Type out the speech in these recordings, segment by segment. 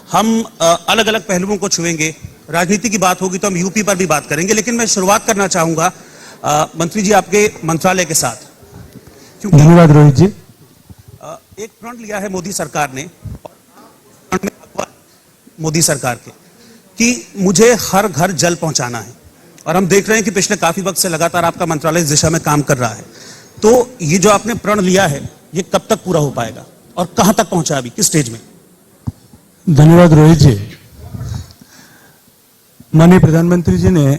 हम अलग अलग पहलुओं को छुएंगे। राजनीति की बात होगी तो हम यूपी पर भी बात करेंगे, लेकिन मैं शुरुआत करना चाहूंगा मंत्री जी आपके मंत्रालय के साथ, क्योंकि धन्यवाद रोहित जी। एक प्रण लिया है मोदी सरकार ने, मोदी सरकार के, कि मुझे हर घर जल पहुंचाना है, और हम देख रहे हैं कि पिछले काफी वक्त से लगातार आपका मंत्रालय इस दिशा में काम कर रहा है। तो ये जो आपने प्रण लिया है ये कब तक पूरा हो पाएगा और कहां तक पहुंचा अभी, किस स्टेज में? धन्यवाद रोहित जी। माननीय प्रधानमंत्री जी ने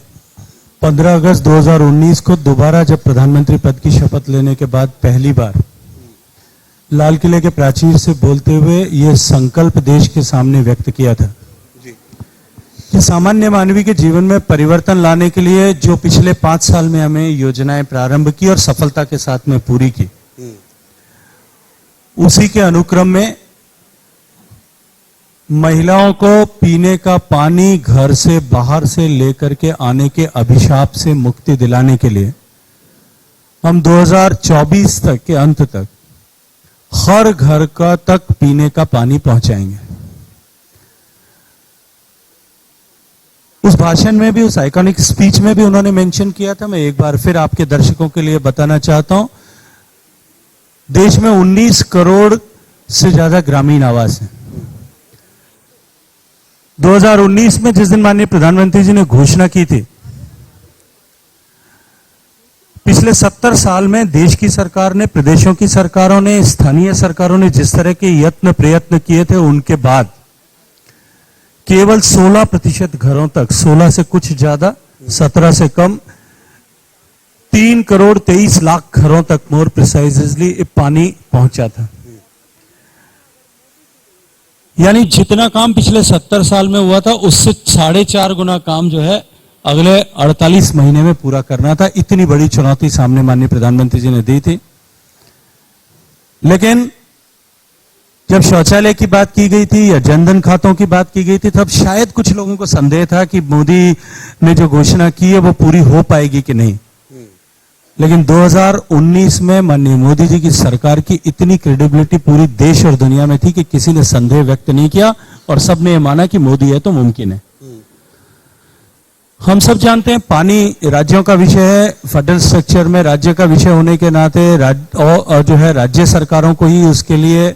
15 अगस्त 2019 को दोबारा जब प्रधानमंत्री पद की शपथ लेने के बाद पहली बार लाल किले के प्राचीर से बोलते हुए यह संकल्प देश के सामने व्यक्त किया था कि सामान्य मानवी के जीवन में परिवर्तन लाने के लिए जो पिछले 5 साल में हमें योजनाएं प्रारंभ की और सफलता के साथ में पूरी की, उसी के अनुक्रम में महिलाओं को पीने का पानी घर से बाहर से लेकर के आने के अभिशाप से मुक्ति दिलाने के लिए हम 2024 तक के अंत तक हर घर का तक पीने का पानी पहुंचाएंगे। उस भाषण में भी, उस आइकॉनिक स्पीच में भी उन्होंने मेंशन किया था, मैं एक बार फिर आपके दर्शकों के लिए बताना चाहता हूं, देश में 19 करोड़ से ज्यादा ग्रामीण आवास हैं। 2019 में जिस दिन माननीय प्रधानमंत्री जी ने घोषणा की थी, पिछले 70 साल में देश की सरकार ने, प्रदेशों की सरकारों ने, स्थानीय सरकारों ने जिस तरह के यत्न प्रयत्न किए थे, उनके बाद केवल 16% घरों तक, 16 से कुछ ज्यादा, 17 से कम, 3 करोड़ 23 लाख घरों तक मोर प्रिसाइजली पानी पहुंचा था। यानी जितना काम पिछले 70 साल में हुआ था उससे 4.5 गुना काम जो है अगले 48 महीने में पूरा करना था। इतनी बड़ी चुनौती सामने माननीय प्रधानमंत्री जी ने दी थी। लेकिन जब शौचालय की बात की गई थी या जनधन खातों की बात की गई थी, तब शायद कुछ लोगों को संदेह था कि मोदी ने जो घोषणा की है वो पूरी हो पाएगी कि नहीं। लेकिन 2019 में माननीय मोदी जी की सरकार की इतनी क्रेडिबिलिटी पूरी देश और दुनिया में थी कि किसी ने संदेह व्यक्त नहीं किया और सबने माना कि मोदी है तो मुमकिन है। हम सब जानते हैं पानी राज्यों का विषय है, फेडरल स्ट्रक्चर में राज्य का विषय होने के नाते और जो है राज्य सरकारों को ही उसके लिए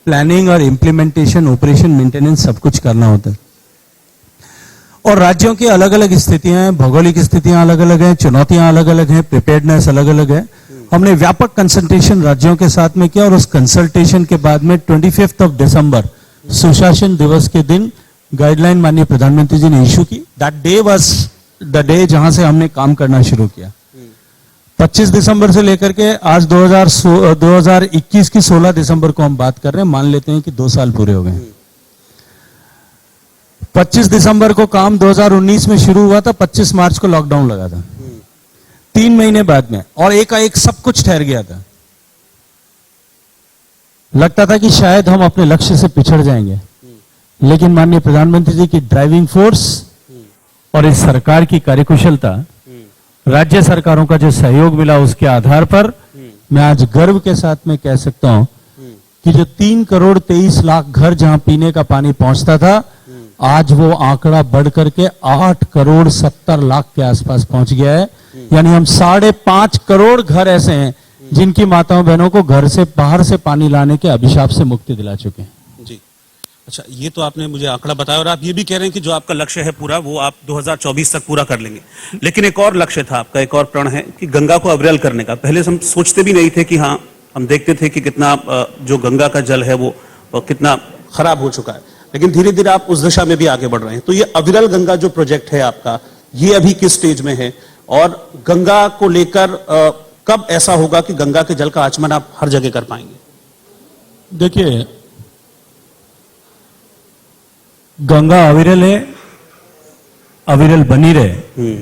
प्लानिंग और इंप्लीमेंटेशन, ऑपरेशन, मेंटेनेंस सब कुछ करना होता है। और राज्यों की अलग अलग स्थितियां हैं, भौगोलिक स्थितियां अलग अलग हैं, चुनौतियां अलग अलग हैं, प्रिपेयर्डनेस अलग अलग है। हमने व्यापक कंसल्टेशन राज्यों के साथ में किया और उस कंसल्टेशन के बाद में 25 दिसंबर सुशासन दिवस के दिन गाइडलाइन माननीय प्रधानमंत्री जी ने इशू की। That day was the day जहां से हमने काम करना शुरू किया। 25 दिसंबर से लेकर के आज 2021 की 16 दिसंबर को हम बात कर रहे हैं, मान लेते हैं कि 2 साल पूरे हो गए। 25 दिसंबर को काम 2019 में शुरू हुआ था, 25 मार्च को लॉकडाउन लगा था। 3 महीने बाद में और एकाएक सब कुछ ठहर गया था। लगता था कि शायद हम अपने लक्ष्य से पिछड़ जाएंगे, लेकिन माननीय प्रधानमंत्री जी की ड्राइविंग फोर्स और इस सरकार की कार्यकुशलता, राज्य सरकारों का जो सहयोग मिला, उसके आधार पर मैं आज गर्व के साथ में कह सकता हूं कि जो 3 करोड़ 23 लाख घर जहां पीने का पानी पहुंचता था, आज वो आंकड़ा बढ़ करके 8 करोड़ 70 लाख के आसपास पहुंच गया है। यानी हम 5.5 करोड़ घर ऐसे हैं जिनकी माताओं बहनों को घर से बाहर से पानी लाने के अभिशाप से मुक्ति दिला चुके हैं। जी, अच्छा, ये तो आपने मुझे आंकड़ा बताया और आप ये भी कह रहे हैं कि जो आपका लक्ष्य है पूरा, वो आप 2024 तक पूरा कर लेंगे। लेकिन एक और लक्ष्य था आपका, एक और प्रण है कि गंगा को अविरल करने का। पहले हम सोचते भी नहीं थे कि हाँ, हम देखते थे कि कितना जो गंगा का जल है वो कितना खराब हो चुका है, लेकिन धीरे धीरे आप उस दिशा में भी आगे बढ़ रहे हैं। तो ये अविरल गंगा जो प्रोजेक्ट है आपका, ये अभी किस स्टेज में है और गंगा को लेकर कब ऐसा होगा कि गंगा के जल का आचमन आप हर जगह कर पाएंगे? देखिए, गंगा अविरल है, अविरल बनी रहे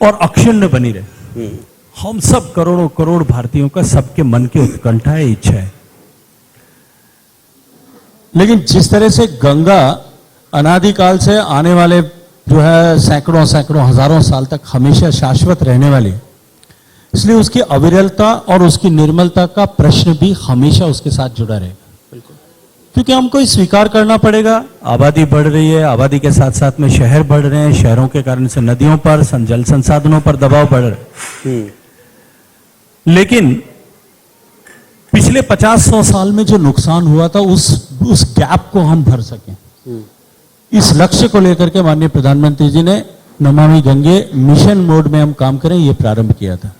और अक्षुण्ण बनी रहे। हम सब करोड़ों करोड़ भारतीयों का, सबके मन की उत्कंठा है, इच्छा है। लेकिन जिस तरह से गंगा अनादिकाल से आने वाले जो है सैकड़ों सैकड़ों हजारों साल तक हमेशा शाश्वत रहने वाली, इसलिए उसकी अविरलता और उसकी निर्मलता का प्रश्न भी हमेशा उसके साथ जुड़ा रहेगा। बिल्कुल। क्योंकि हमको ये स्वीकार करना पड़ेगा, आबादी बढ़ रही है, आबादी के साथ साथ में शहर बढ़ रहे हैं, शहरों के कारण से नदियों पर, जल संसाधनों पर दबाव बढ़ रहा है। लेकिन पिछले 50-100 साल में जो नुकसान हुआ था उस गैप को हम भर सकें, इस लक्ष्य को लेकर के माननीय प्रधानमंत्री जी ने नमामि गंगे मिशन मोड में हम काम करें ये प्रारंभ किया था।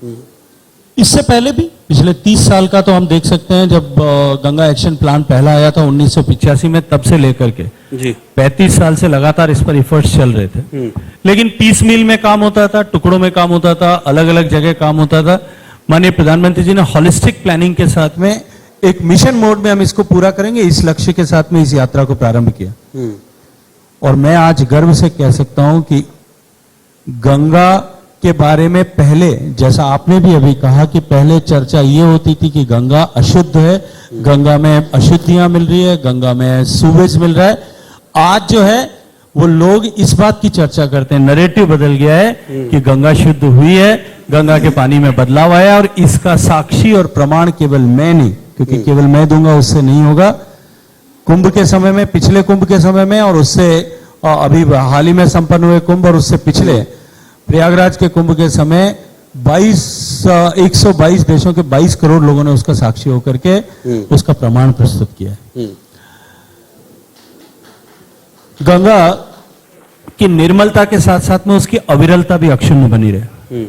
इससे पहले भी पिछले 30 साल का तो हम देख सकते हैं, जब गंगा एक्शन प्लान पहला आया था 1985 में, तब से लेकर के जी 35 साल से लगातार इस पर एफर्ट्स चल रहे थे। लेकिन पीस मील में काम होता था, टुकड़ों में काम होता था, अलग अलग जगह काम होता था। माननीय प्रधानमंत्री जी ने हॉलिस्टिक प्लानिंग के साथ में एक मिशन मोड में हम इसको पूरा करेंगे, इस लक्ष्य के साथ में इस यात्रा को प्रारंभ किया। और मैं आज गर्व से कह सकता हूं कि गंगा के बारे में पहले, जैसा आपने भी अभी कहा कि पहले चर्चा ये होती थी कि गंगा अशुद्ध है, गंगा में अशुद्धियां मिल रही है, गंगा में सूवेज मिल रहा है। आज जो है वो लोग इस बात की चर्चा करते हैं, नरेटिव बदल गया है कि गंगा शुद्ध हुई है, गंगा के पानी में बदलाव आया, और इसका साक्षी और प्रमाण केवल मैं नहीं, क्योंकि केवल मैं दूंगा उससे नहीं होगा। कुंभ के समय में, पिछले कुंभ के समय में, और उससे अभी हाल ही में संपन्न हुए कुंभ, और उससे पिछले प्रयागराज के कुंभ के समय 122 देशों के 22 करोड़ लोगों ने उसका साक्षी होकर के उसका प्रमाण प्रस्तुत किया है। गंगा की निर्मलता के साथ साथ में उसकी अविरलता भी अक्षुण्ण बनी रहे।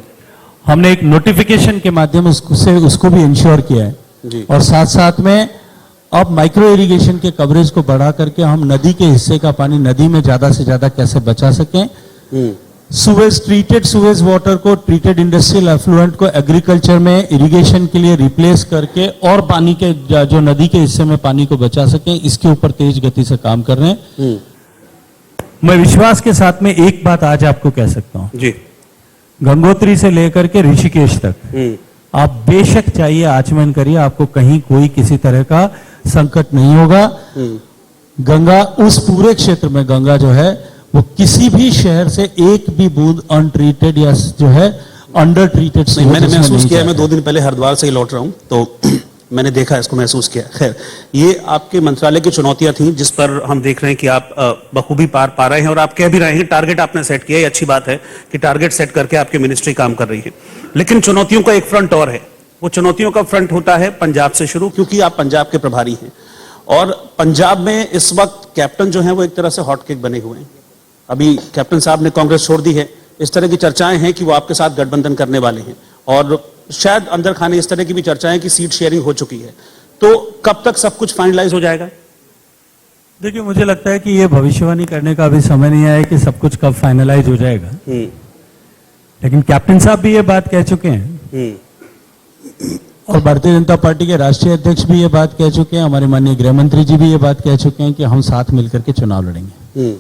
हमने एक नोटिफिकेशन के माध्यम से उसको भी इंश्योर किया है, और साथ साथ में अब माइक्रो इरिगेशन के कवरेज को बढ़ा करके हम नदी के हिस्से का पानी नदी में ज्यादा से ज्यादा कैसे बचा सकें। सुवेज, ट्रीटेड सुवेज वाटर को, ट्रीटेड इंडस्ट्रियल एफ्लुएंट को एग्रीकल्चर में इरिगेशन के लिए रिप्लेस करके और पानी के जो नदी के हिस्से में पानी को बचा सकें, इसके ऊपर तेज गति से काम कर रहे हैं। मैं विश्वास के साथ में एक बात आज आपको कह सकता हूं जी, गंगोत्री से लेकर के ऋषिकेश तक आप बेशक चाहिए आचमन करिए, आपको कहीं कोई किसी तरह का संकट नहीं होगा। गंगा, उस पूरे क्षेत्र में गंगा जो है वो किसी भी शहर से एक भी बूंद अनट्रीटेड या जो है अंडर ट्रीटेड मैंने महसूस किया। मैं 2 दिन पहले हरिद्वार से ही लौट रहा हूं, तो मैंने देखा, इसको महसूस किया। खैर, ये आपके मंत्रालय की चुनौतियां थी जिस पर हम देख रहे हैं कि आप बखूबी पार पा रहे हैं, और आप कह भी रहे हैं टारगेट आपने सेट किया। ये अच्छी बात है कि टारगेट सेट करके आपकी मिनिस्ट्री काम कर रही है। लेकिन चुनौतियों का एक फ्रंट और है। वो चुनौतियों का फ्रंट होता है पंजाब से शुरू, क्योंकि आप पंजाब के प्रभारी हैं, और पंजाब में इस वक्त कैप्टन जो है वो एक तरह से हॉटकेक बने हुए हैं। अभी कैप्टन साहब ने कांग्रेस छोड़ दी है, इस तरह की चर्चाएं हैं कि वो आपके साथ गठबंधन करने वाले हैं, और शायद अंदर खाने इस तरह की भी चर्चाएं कि सीट शेयरिंग हो चुकी है। तो कब तक सब कुछ फाइनलाइज हो जाएगा? देखिए, मुझे लगता है कि ये भविष्यवाणी करने का अभी समय नहीं आया कि सब कुछ कब फाइनलाइज हो जाएगा। लेकिन कैप्टन साहब भी ये बात कह चुके हैं, और भारतीय जनता पार्टी के राष्ट्रीय अध्यक्ष भी ये बात कह चुके हैं, हमारे माननीय गृह मंत्री जी भी ये बात कह चुके हैं कि हम साथ मिलकर के चुनाव लड़ेंगे।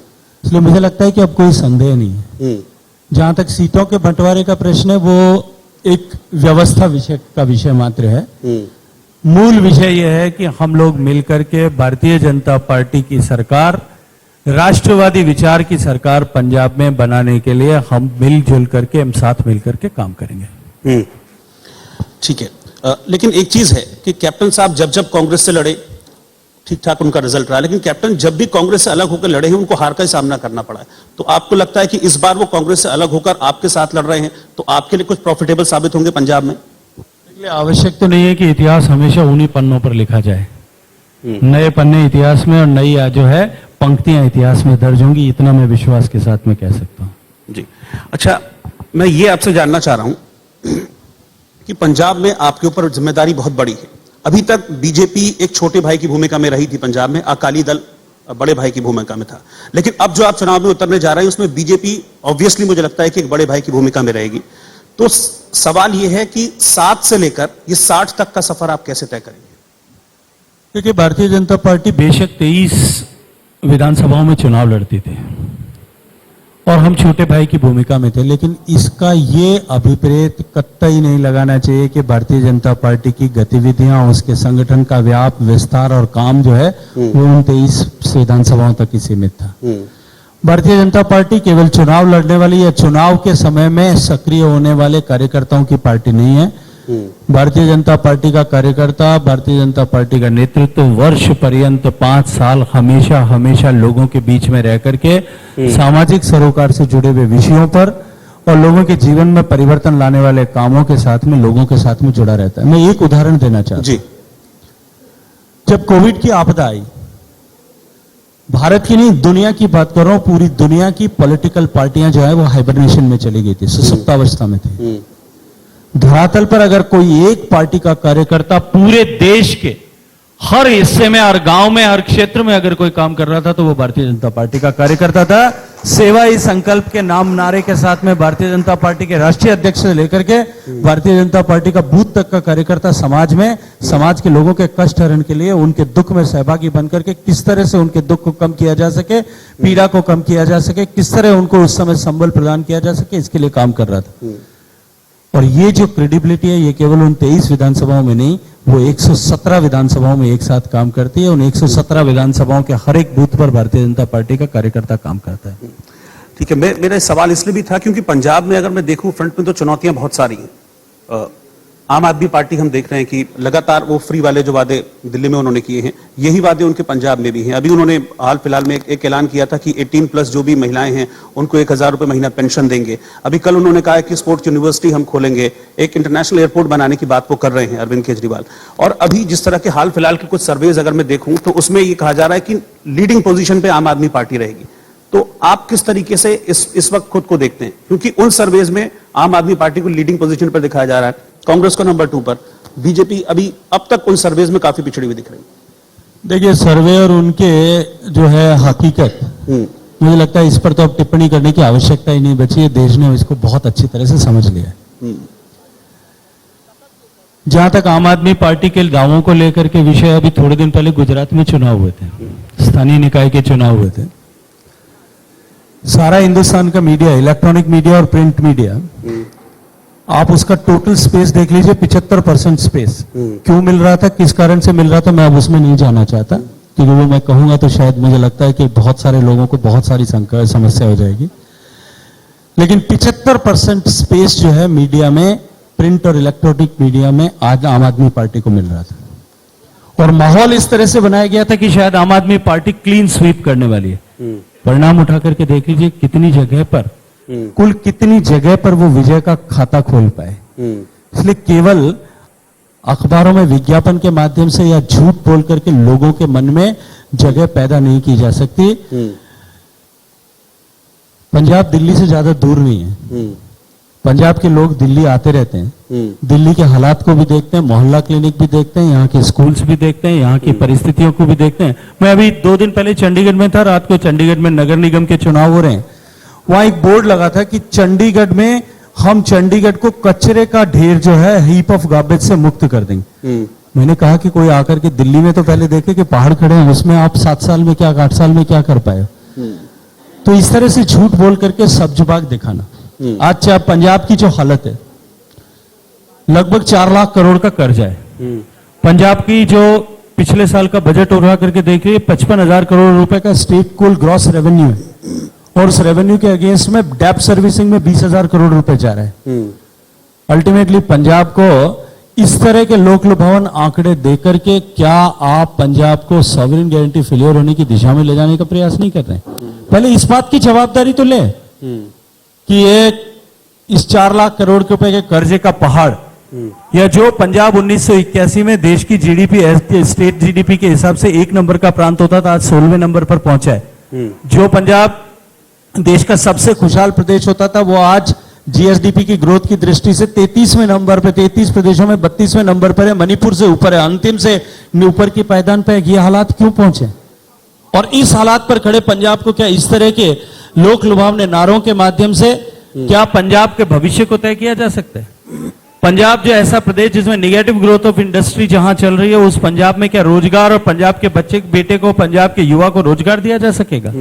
इसलिए मुझे लगता है कि अब कोई संदेह नहीं है। जहां तक सीटों के बंटवारे का प्रश्न है, वो एक व्यवस्था विषय का विषय मात्र है। मूल विषय यह है कि हम लोग मिलकर के भारतीय जनता पार्टी की सरकार, राष्ट्रवादी विचार की सरकार पंजाब में बनाने के लिए हम मिलजुल करके, हम साथ मिलकर के काम करेंगे। ठीक है, लेकिन एक चीज है कि कैप्टन साहब जब जब कांग्रेस से लड़े ठीक ठाक उनका रिजल्ट रहा, लेकिन कैप्टन जब भी कांग्रेस से अलग होकर लड़े हैं उनको हार का ही सामना करना पड़ा है। तो आपको लगता है कि इस बार वो कांग्रेस से अलग होकर आपके साथ लड़ रहे हैं, तो आपके लिए कुछ प्रॉफिटेबल साबित होंगे पंजाब में? आवश्यक तो नहीं है कि इतिहास हमेशा उन्हीं पन्नों पर लिखा जाए। नए पन्ने इतिहास में और नई जो है पंक्तियां इतिहास में दर्ज होंगी, इतना मैं विश्वास के साथ में कह सकता हूं। जी, अच्छा, मैं ये आपसे जानना चाह रहा हूं कि पंजाब में आपके ऊपर जिम्मेदारी बहुत बड़ी है। अभी तक बीजेपी एक छोटे भाई की भूमिका में रही थी पंजाब में, अकाली दल बड़े भाई की भूमिका में था, लेकिन अब जो आप चुनाव में उतरने जा रहे हैं उसमें बीजेपी ऑब्वियसली मुझे लगता है कि एक बड़े भाई की भूमिका में रहेगी। तो सवाल यह है कि 7 से लेकर ये 60 तक का सफर आप कैसे तय करेंगे? क्योंकि भारतीय जनता पार्टी बेशक 23 विधानसभाओं में चुनाव लड़ती थी और हम छोटे भाई की भूमिका में थे, लेकिन इसका ये अभिप्रेत कतई नहीं लगाना चाहिए कि भारतीय जनता पार्टी की गतिविधियां, उसके संगठन का व्याप, विस्तार और काम जो है वो उन 23 विधानसभाओं तक ही सीमित था। भारतीय जनता पार्टी केवल चुनाव लड़ने वाली या चुनाव के समय में सक्रिय होने वाले कार्यकर्ताओं की पार्टी नहीं है। भारतीय जनता पार्टी का कार्यकर्ता, भारतीय जनता पार्टी का नेतृत्व वर्ष पर्यंत 5 साल हमेशा हमेशा लोगों के बीच में रह करके सामाजिक सरोकार से जुड़े हुए विषयों पर और लोगों के जीवन में परिवर्तन लाने वाले कामों के साथ में लोगों के साथ में जुड़ा रहता है। मैं एक उदाहरण देना चाहता हूं। जब कोविड की आपदा आई, भारत की नहीं दुनिया की बात कर रहा हूं, पूरी दुनिया की पॉलिटिकल पार्टियां जो है वो हाइबरनेशन में चली गई थी, सुसुप्तावस्था में थी। धरातल पर अगर कोई एक पार्टी का कार्यकर्ता पूरे देश के हर हिस्से में, हर गांव में, हर क्षेत्र में अगर कोई काम कर रहा था तो वो भारतीय जनता पार्टी का कार्यकर्ता था। सेवा ही संकल्प के नाम नारे के साथ में भारतीय जनता पार्टी के राष्ट्रीय अध्यक्ष से लेकर के भारतीय जनता पार्टी का बूथ तक का कार्यकर्ता समाज में, समाज के लोगों के कष्ट हरण के लिए, उनके दुख में सहभागी बनकर के किस तरह से उनके दुख को कम किया जा सके, पीड़ा को कम किया जा सके, किस तरह उनको उस समय संबल प्रदान किया जा सके, इसके लिए काम कर रहा था। और ये जो क्रेडिबिलिटी है, ये केवल उन 23 विधानसभाओं में नहीं, वो 117 विधानसभाओं में एक साथ काम करती है। उन 117 विधानसभाओं के हर एक बूथ पर भारतीय जनता पार्टी का कार्यकर्ता काम करता है। ठीक है, मेरा सवाल इसलिए भी था क्योंकि पंजाब में अगर मैं देखूं फ्रंट में तो चुनौतियां बहुत सारी हैं। आम आदमी पार्टी हम देख रहे हैं कि लगातार वो फ्री वाले जो वादे दिल्ली में उन्होंने किए हैं, यही वादे उनके पंजाब में भी हैं। अभी उन्होंने हाल फिलहाल में एक ऐलान किया था कि 18+ जो भी महिलाएं हैं उनको 1000 रुपए महीना पेंशन देंगे। अभी कल उन्होंने कहा है कि स्पोर्ट्स यूनिवर्सिटी हम खोलेंगे, एक इंटरनेशनल एयरपोर्ट बनाने की बात वो कर रहे हैं अरविंद केजरीवाल। और अभी जिस तरह के हाल फिलहाल के कुछ सर्वेज अगर मैं देखूं तो उसमें ये कहा जा रहा है कि लीडिंग पोजीशन पे आम आदमी पार्टी रहेगी। तो आप किस तरीके से इस वक्त खुद को देखते हैं, क्योंकि उन सर्वेज में आम आदमी पार्टी को लीडिंग पोजीशन पर दिखाया जा रहा है, कांग्रेस को नंबर 2 पर, बीजेपी अभी अब तक उन सर्वेज में काफी पिछड़ी हुई दिख रही है। देखिए, सर्वे और उनके जो है हकीकत, मुझे लगता है इस पर तो अब टिप्पणी करने की आवश्यकता ही नहीं बची है। देश ने इसको बहुत अच्छी तरह से समझ लिया है। जहां तक आम आदमी पार्टी के गांवों को लेकर के विषय, अभी थोड़े दिन पहले गुजरात में चुनाव हुए थे, स्थानीय निकाय के चुनाव हुए थे। सारा हिंदुस्तान का मीडिया, इलेक्ट्रॉनिक मीडिया और प्रिंट मीडिया, आप उसका टोटल स्पेस देख लीजिए, 75% स्पेस। क्यों मिल रहा था, किस कारण से मिल रहा था, मैं अब उसमें नहीं जाना चाहता, क्योंकि वो मैं कहूंगा तो शायद मुझे लगता है कि बहुत सारे लोगों को बहुत सारी समस्या हो जाएगी। लेकिन 75% स्पेस जो है मीडिया में, प्रिंट और इलेक्ट्रॉनिक मीडिया में आज आम आदमी पार्टी को मिल रहा था। और माहौल इस तरह से बनाया गया था कि शायद आम आदमी पार्टी क्लीन स्वीप करने वाली है। परिणाम उठा करके देख लीजिए कितनी जगह पर, कुल कितनी जगह पर वो विजय का खाता खोल पाए। इसलिए केवल अखबारों में विज्ञापन के माध्यम से या झूठ बोल करके लोगों के मन में जगह पैदा नहीं की जा सकती। पंजाब दिल्ली से ज्यादा दूर नहीं है। पंजाब के लोग दिल्ली आते रहते हैं, दिल्ली के हालात को भी देखते हैं, मोहल्ला क्लिनिक भी देखते हैं, यहाँ के स्कूल्स भी देखते हैं, यहाँ की परिस्थितियों को भी देखते हैं। मैं अभी 2 दिन पहले चंडीगढ़ में था, रात को चंडीगढ़ में नगर निगम के चुनाव हो रहे हैं। वहां एक बोर्ड लगा था कि चंडीगढ़ में हम चंडीगढ़ को कचरे का ढेर जो है, हीप ऑफ गार्बेज से मुक्त कर देंगे। मैंने कहा कि कोई आकर के दिल्ली में तो पहले देखे कि पहाड़ खड़े हैं, उसमें आप 7 साल में क्या, 8 साल में क्या कर पाए। तो इस तरह से झूठ बोल करके सब्जुबाग दिखाना। आज पंजाब की जो हालत है, लगभग 4 लाख करोड़ का कर्जा है। पंजाब की जो पिछले साल का बजट उड़ा करके देखिए, 55,000 करोड़ रुपए का स्टेट कुल ग्रॉस रेवेन्यू है, और उस रेवेन्यू के अगेंस्ट में डेप्ट सर्विसिंग में 20,000 करोड़ रुपए जा रहे हैं। अल्टीमेटली पंजाब को इस तरह के लोक लुभावन आंकड़े देकर के क्या आप पंजाब को सॉवरेन गारंटी फेलियर होने की दिशा में ले जाने का प्रयास नहीं कर रहे हैं? पहले इस बात की जवाबदारी तो ले कि इस 4 लाख करोड़ रुपए के कर्जे का पहाड़, या जो पंजाब 1981 में देश की जीडीपी, स्टेट जीडीपी के हिसाब से 1 नंबर का प्रांत होता था, आज 16वें नंबर पर पहुंचा है। जो पंजाब देश का सबसे खुशहाल प्रदेश होता था, वो आज जीएसडीपी की ग्रोथ की दृष्टि से 33वें नंबर पर, 33 प्रदेशों में 32वें नंबर पर है, मणिपुर से ऊपर है, अंतिम से ऊपर की पायदान पर। ये हालात क्यों पहुंचे? और इस हालात पर खड़े पंजाब को क्या इस तरह के लोक लुभावने नारों के माध्यम से क्या पंजाब के भविष्य को तय किया जा सकता है? पंजाब जो ऐसा प्रदेश जिसमें नेगेटिव ग्रोथ ऑफ इंडस्ट्री जहां चल रही है, उस पंजाब में क्या रोजगार और पंजाब के बेटे को, पंजाब के युवा को रोजगार दिया जा सकेगा?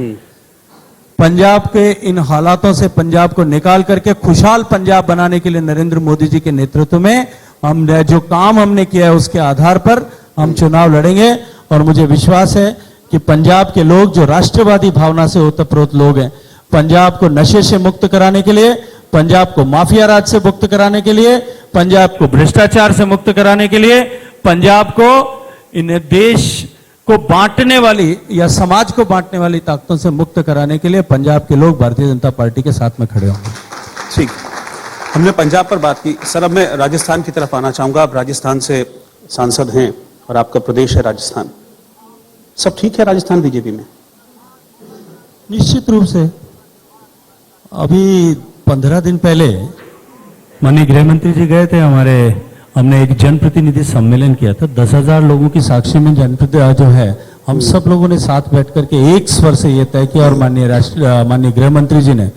पंजाब के इन हालातों से पंजाब को निकाल करके खुशहाल पंजाब बनाने के लिए नरेंद्र मोदी जी के नेतृत्व में हमने जो काम हमने किया है, उसके आधार पर हम चुनाव लड़ेंगे। और मुझे विश्वास है कि पंजाब के लोग जो राष्ट्रवादी भावना से ओतप्रोत लोग हैं, पंजाब को नशे से मुक्त कराने के लिए, पंजाब को माफिया राज से मुक्त कराने के लिए, पंजाब को भ्रष्टाचार से मुक्त कराने के लिए, पंजाब को इन देश को बांटने वाली या समाज को बांटने वाली ताकतों से मुक्त कराने के लिए पंजाब के लोग भारतीय जनता पार्टी के साथ में खड़े होंगे। ठीक, हमने पंजाब पर बात की। सर, अब मैं राजस्थान की तरफ आना चाहूंगा। आप राजस्थान से सांसद हैं और आपका प्रदेश है राजस्थान। सब ठीक है राजस्थान बीजेपी में? निश्चित रूप से अभी 15 दिन पहले माननीय गृह मंत्री जी गए थे हमने एक जनप्रतिनिधि सम्मेलन किया था। 10,000 लोगों की साक्षी में जनप्रतिनिधि जो है हम सब लोगों ने साथ बैठ करके एक स्वर से यह तय किया और माननीय गृह मंत्री जी ने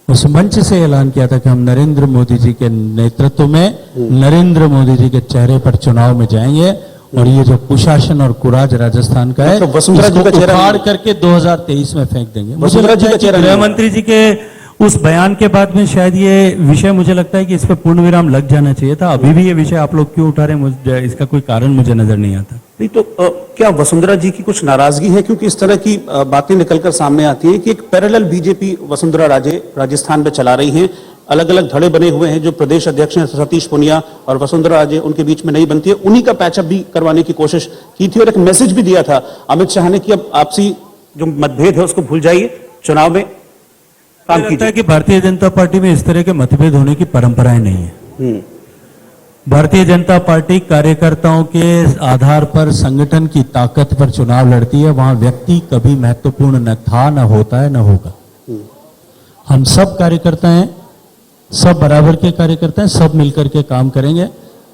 उस मंच से ऐलान किया था कि हम नरेंद्र मोदी जी के नेतृत्व में, नरेंद्र मोदी जी के चेहरे पर चुनाव में जाएंगे और ये जो कुशासन और कुराज राजस्थान का है, वसुंधरा जी का चेहरा उखाड़ करके 2023 में फेंक देंगे। वसुंधरा जी का चेहरा गृह मंत्री जी के उस बयान के बाद में शायद ये विषय, मुझे लगता है कि इस पर पूर्ण विराम लग जाना चाहिए था। अभी भी ये विषय आप लोग क्यों उठा रहे हैं, इसका कोई कारण मुझे नजर नहीं आता। नहीं तो क्या वसुंधरा जी की कुछ नाराजगी है? क्योंकि इस तरह की बातें निकलकर सामने आती है कि एक पैरेलल बीजेपी वसुंधरा राजे राजस्थान में चला रही हैं। अलग अलग धड़े बने हुए हैं। जो प्रदेश अध्यक्ष हैं सतीश पुनिया और वसुंधरा राजे, उनके बीच में नहीं बनती है। उन्हीं का पैचअप भी करवाने की कोशिश की थी और एक मैसेज भी दिया था अमित शाह ने कि अब आपसी जो मतभेद है उसको भूल जाइए, चुनाव में काम लगता है कीजिए। कि भारतीय जनता पार्टी में इस तरह के मतभेद होने की परंपराएं नहीं है। भारतीय जनता पार्टी कार्यकर्ताओं के आधार पर, संगठन की ताकत पर चुनाव लड़ती है। वहां व्यक्ति कभी महत्वपूर्ण न था, न होता है, न होगा। हम सब कार्यकर्ता हैं, सब बराबर के कार्यकर्ता हैं, सब मिलकर के काम करेंगे।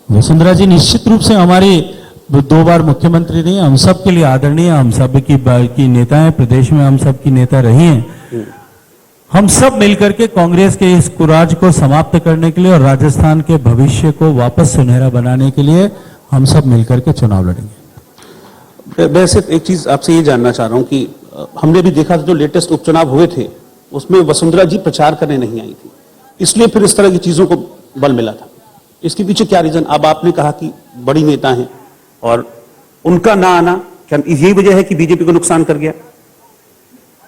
वसुंधरा जी निश्चित रूप से हमारी 2 बार मुख्यमंत्री रही, हम सब के लिए आदरणीय, हम सब की नेता हैं, प्रदेश में हम सब की नेता रही हैं। हम सब मिलकर के कांग्रेस के इस कुराज को समाप्त करने के लिए और राजस्थान के भविष्य को वापस सुनहरा बनाने के लिए हम सब मिलकर के चुनाव लड़ेंगे। मैं सिर्फ एक चीज आपसे ये जानना चाह रहा हूं कि हमने भी देखा था जो लेटेस्ट उपचुनाव हुए थे उसमें वसुंधरा जी प्रचार करने नहीं आई थी, इसलिए फिर इस तरह की चीजों को बल मिला था। इसके पीछे क्या रीजन? अब आपने कहा कि बड़ी नेता हैं और उनका ना आना, क्या यही वजह है कि बीजेपी को नुकसान कर गया?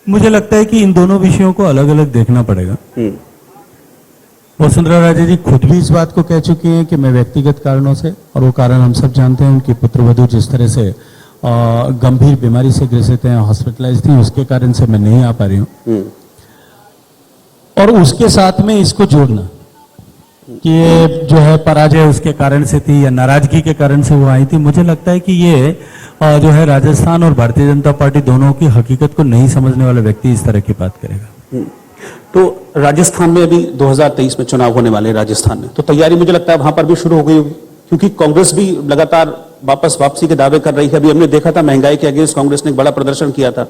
मुझे लगता है कि इन दोनों विषयों को अलग अलग देखना पड़ेगा। वसुंधरा राजे जी खुद भी इस बात को कह चुकी हैं कि मैं व्यक्तिगत कारणों से, और वो कारण हम सब जानते हैं, उनकी पुत्रवधू जिस तरह से गंभीर बीमारी से ग्रसित हैं, हॉस्पिटलाइज थी, उसके कारण से मैं नहीं आ पा रही हूं। और उसके साथ में इसको जोड़ना कि ये जो है पराजय उसके कारण से थी या नाराजगी के कारण से वो आई थी, मुझे लगता है कि ये जो है राजस्थान और भारतीय जनता पार्टी दोनों की हकीकत को नहीं समझने वाला व्यक्ति इस तरह की बात करेगा। तो राजस्थान में अभी 2023 में चुनाव होने वाले हैं राजस्थान में, तो तैयारी मुझे लगता है वहां पर भी शुरू हो गई होगी, क्योंकि कांग्रेस भी लगातार वापसी के दावे कर रही है। अभी हमने देखा था महंगाई के अगेंस्ट कांग्रेस ने एक बड़ा प्रदर्शन किया था।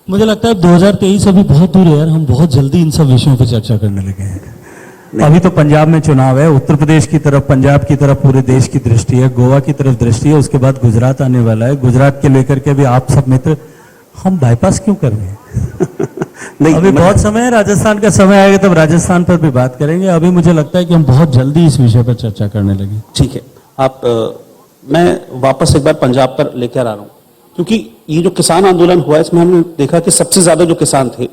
मुझे लगता है 2023 अभी बहुत दूर है यार, हम बहुत जल्दी इन सब विषयों पर चर्चा करने लगे हैं। अभी तो पंजाब में चुनाव है, उत्तर प्रदेश की तरफ, पंजाब की तरफ पूरे देश की दृष्टि है, गोवा की तरफ दृष्टि है, उसके बाद गुजरात आने वाला है। गुजरात के लेकर के भी आप सब मित्र, हम बाईपास क्यों कर रहे हैं? नहीं, अभी बहुत समय है, राजस्थान का समय आएगा तब राजस्थान पर भी बात करेंगे। अभी मुझे लगता है कि हम बहुत जल्दी इस विषय पर चर्चा करने लगे। ठीक है, मैं वापस एक बार पंजाब पर लेकर आ रहा हूं, क्योंकि ये जो किसान आंदोलन हुआ इसमें हमने देखा कि सबसे ज्यादा जो किसान थे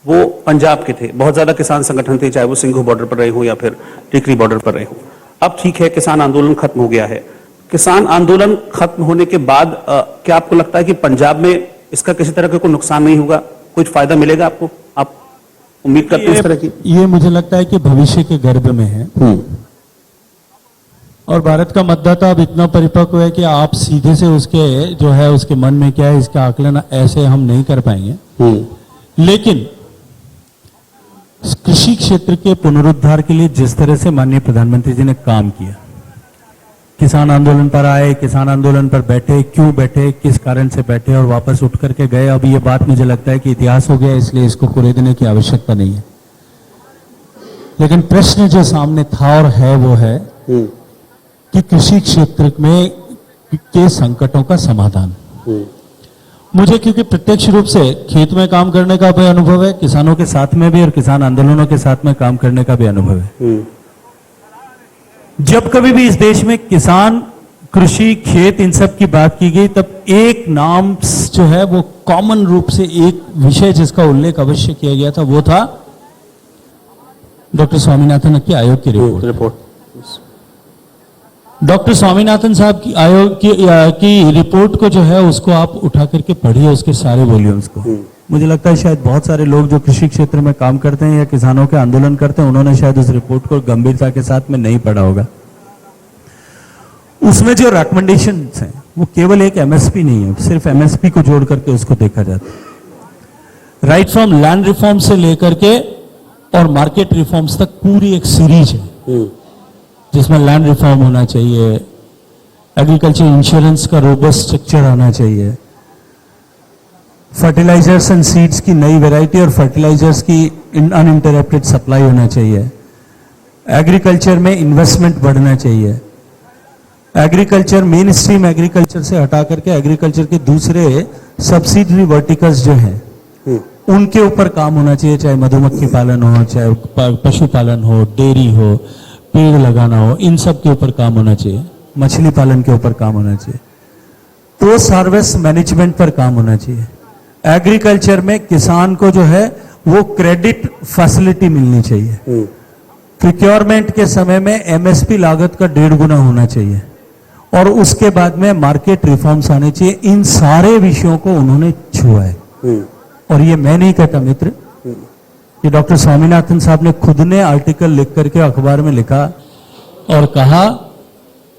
वो पंजाब के थे। बहुत ज्यादा किसान संगठन थे, चाहे वो सिंघू बॉर्डर पर रहे हो या फिर टिकरी बॉर्डर पर रहे हो। अब ठीक है, किसान आंदोलन खत्म हो गया है। किसान आंदोलन खत्म होने के बाद क्या आपको लगता है कि पंजाब में इसका किसी तरह का कोई नुकसान नहीं होगा, कुछ फायदा मिलेगा आपको? आप उम्मीद करते हैं इस तरह की? ये मुझे लगता है कि भविष्य के गर्भ में है, और भारत का मतदाता अब इतना परिपक्व है कि आप सीधे से उसके जो है उसके मन में क्या है इसका आकलन ऐसे हम नहीं कर पाएंगे। लेकिन कृषि क्षेत्र के पुनरुद्धार के लिए जिस तरह से माननीय प्रधानमंत्री जी ने काम किया, किसान आंदोलन पर आए, किसान आंदोलन पर बैठे, क्यों बैठे, किस कारण से बैठे और वापस उठ करके गए, अब ये बात मुझे लगता है कि इतिहास हो गया, इसलिए इसको कुरेदने की आवश्यकता नहीं है। लेकिन प्रश्न जो सामने था और है वो है कि कृषि क्षेत्र में के संकटों का समाधान। मुझे क्योंकि प्रत्यक्ष रूप से खेत में काम करने का भी अनुभव है, किसानों के साथ में भी और किसान आंदोलनों के साथ में काम करने का भी अनुभव है। जब कभी भी इस देश में किसान, कृषि, खेत, इन सब की बात की गई, तब एक नाम जो है वो कॉमन रूप से एक विषय जिसका उल्लेख अवश्य किया गया था, वो था डॉक्टर स्वामीनाथन की आयोग की रिपोर्ट। रिपोर्ट डॉक्टर स्वामीनाथन साहब की आयोग की रिपोर्ट को जो है उसको आप उठा करके पढ़िए, उसके सारे वॉल्यूम्स को। मुझे लगता है शायद बहुत सारे लोग जो कृषि क्षेत्र में काम करते हैं या किसानों के आंदोलन करते हैं, उन्होंने शायद उस रिपोर्ट को गंभीरता के साथ में नहीं पढ़ा होगा। उसमें जो रिकमेंडेशंस हैं वो केवल एक एमएसपी नहीं है, सिर्फ एमएसपी को जोड़ करके उसको देखा जाता है। राइट फ्रॉम लैंड रिफॉर्म से लेकर के और मार्केट रिफॉर्म्स तक पूरी एक सीरीज है, जिसमें लैंड रिफॉर्म होना चाहिए, एग्रीकल्चर इंश्योरेंस का रोबस्ट स्ट्रक्चर आना चाहिए, फर्टिलाइजर्स एंड सीड्स की नई वैरायटी और फर्टिलाइजर्स की अनइंटरप्टेड सप्लाई होना चाहिए, एग्रीकल्चर में इन्वेस्टमेंट बढ़ना चाहिए, एग्रीकल्चर मेन स्ट्रीम एग्रीकल्चर से हटा करके एग्रीकल्चर के दूसरे सब्सिडरी वर्टिकल्स जो हैं उनके ऊपर काम होना चाहिए, चाहे मधुमक्खी पालन हो, चाहे पशुपालन हो, डेयरी हो, पेड़ लगाना हो, इन सब के ऊपर काम होना चाहिए, मछली पालन के ऊपर काम होना चाहिए, पोस्ट हार्वेस्ट मैनेजमेंट पर काम होना चाहिए, एग्रीकल्चर में किसान को जो है वो क्रेडिट फैसिलिटी मिलनी चाहिए, प्रोक्योरमेंट के समय में एमएसपी लागत का 1.5 गुना होना चाहिए, और उसके बाद में मार्केट रिफॉर्म्स आने चाहिए। इन सारे विषयों को उन्होंने छुआ है, और ये मैं नहीं कहता मित्र, कि डॉक्टर स्वामीनाथन साहब ने खुद ने आर्टिकल लिख करके अखबार में लिखा और कहा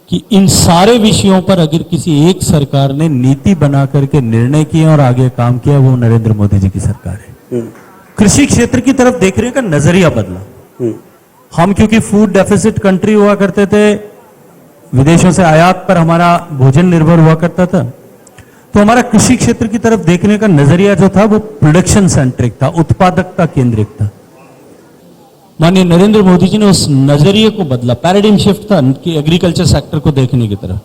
कि इन सारे विषयों पर अगर किसी एक सरकार ने नीति बना करके निर्णय किए और आगे काम किया, वो नरेंद्र मोदी जी की सरकार है। कृषि क्षेत्र की तरफ देखने का नजरिया बदला। हम क्योंकि फूड डेफिसिट कंट्री हुआ करते थे, विदेशों से आयात पर हमारा भोजन निर्भर हुआ करता था, तो हमारा कृषि क्षेत्र की तरफ देखने का नजरिया जो था वो प्रोडक्शन सेंट्रिक था, उत्पादकता केंद्रित था। माननीय नरेंद्र मोदी जी ने उस नजरिए को बदला, पैराडिम शिफ्ट था कि एग्रीकल्चर सेक्टर को देखने की तरफ,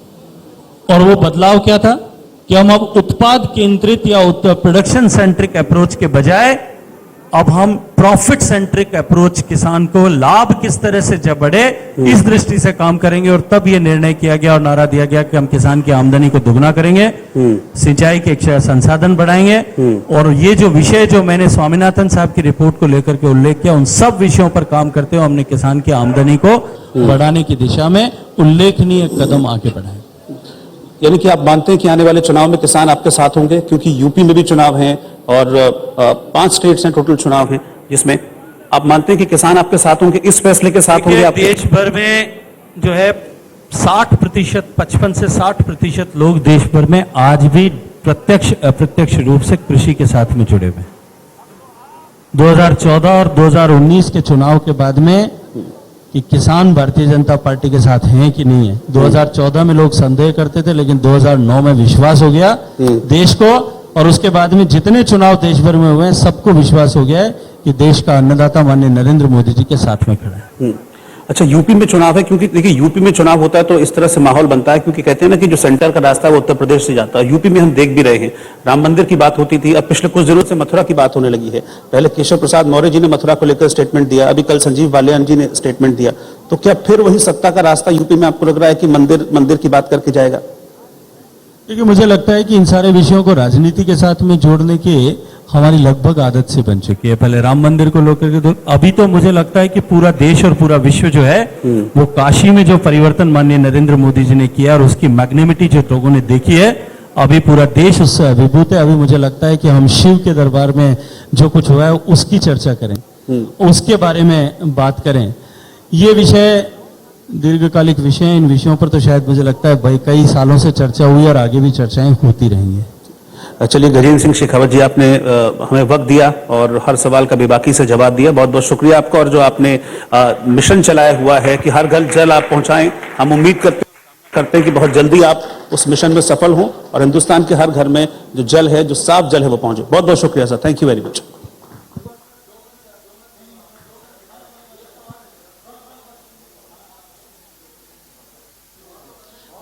और वो बदलाव क्या था कि हम अब उत्पाद केंद्रित या प्रोडक्शन सेंट्रिक अप्रोच के बजाय अब हम प्रॉफिट सेंट्रिक अप्रोच, किसान को लाभ किस तरह से जब बढ़े इस दृष्टि से काम करेंगे। और तब ये निर्णय किया गया और नारा दिया गया कि हम किसान की आमदनी को दुगना करेंगे, सिंचाई के संसाधन बढ़ाएंगे, और ये जो विषय जो मैंने स्वामीनाथन साहब की रिपोर्ट को लेकर के उल्लेख किया, उन सब विषयों पर काम करते हुए हमने किसान की आमदनी को बढ़ाने की दिशा में उल्लेखनीय कदम आगे बढ़ाए। यानी कि आप मानते हैं कि आने वाले चुनाव में किसान आपके साथ होंगे, क्योंकि यूपी में भी चुनाव हैं और 5 स्टेट्स हैं टोटल चुनाव हैं, जिसमें आप मानते हैं कि किसान आपके साथ होंगे, इस फैसले के साथ होंगे? देश भर में जो है 60%, 55 से 60% लोग देश भर में आज भी प्रत्यक्ष अप्रत्यक्ष रूप से कृषि के साथ में जुड़े हुए हैं। 2014 और 2019 के चुनाव के बाद में कि किसान भारतीय जनता पार्टी के साथ हैं कि नहीं है, 2014 में लोग संदेह करते थे, लेकिन 2009 में विश्वास हो गया देश को, और उसके बाद में जितने चुनाव देश भर में हुए हैं सबको विश्वास हो गया है कि देश का अन्नदाता माननीय नरेंद्र मोदी जी के साथ में खड़ा है। अच्छा, यूपी में चुनाव है, क्योंकि देखिए यूपी में चुनाव होता है तो इस तरह से माहौल बनता है, क्योंकि कहते हैं ना कि जो सेंटर का रास्ता है वो उत्तर प्रदेश से जाता है। यूपी में हम देख भी रहे हैं, राम मंदिर की बात होती थी, अब पिछले कुछ दिनों से मथुरा की बात होने लगी है। पहले केशव प्रसाद मौर्य जी ने मथुरा को लेकर स्टेटमेंट दिया, अभी कल संजीव बालियान जी ने स्टेटमेंट दिया। तो क्या फिर वही सत्ता का रास्ता यूपी में आपको लग रहा है कि मंदिर की बात करके जाएगा? क्योंकि मुझे लगता है कि इन सारे विषयों को राजनीति के साथ में जोड़ने की हमारी लगभग आदत से बन चुकी है। पहले राम मंदिर को लेकर के, तो अभी तो मुझे लगता है कि पूरा देश और पूरा विश्व जो है वो काशी में जो परिवर्तन माननीय नरेंद्र मोदी जी ने किया और उसकी मैग्नेमिटी जो लोगों ने देखी है, अभी पूरा देश उससे अभिभूत है। अभी मुझे लगता है कि हम शिव के दरबार में जो कुछ हुआ है उसकी चर्चा करें, उसके बारे में बात करें। ये विषय दीर्घकालिक विषय, इन विषयों पर तो शायद मुझे लगता है भाई कई सालों से चर्चा हुई और आगे भी चर्चाएं होती रहेंगी। चलिए, गजेंद्र सिंह शेखावत जी, आपने हमें वक्त दिया और हर सवाल का बेबाकी से जवाब दिया। बहुत बहुत शुक्रिया आपका। और जो आपने मिशन चलाया हुआ है कि हर घर जल आप पहुंचाएं, हम उम्मीद करते हैं कि बहुत जल्दी आप उस मिशन में सफल हों और हिंदुस्तान के हर घर में जो जल है, जो साफ जल है, वो पहुंचे। बहुत बहुत शुक्रिया sir, thank you very much.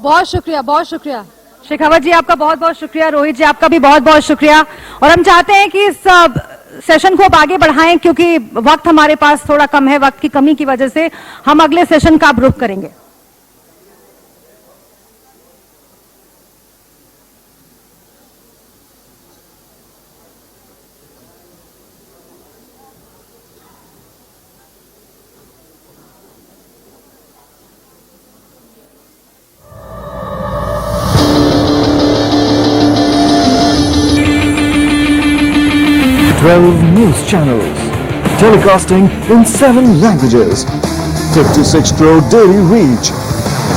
बहुत शुक्रिया शेखावत जी, आपका बहुत बहुत शुक्रिया। रोहित जी, आपका भी बहुत बहुत शुक्रिया। और हम चाहते हैं कि इस सेशन को अब आगे बढ़ाएं, क्योंकि वक्त हमारे पास थोड़ा कम है। वक्त की कमी की वजह से हम अगले सेशन का अब रुख करेंगे। 12 news channels, telecasting in 7 languages, 56 crore daily reach,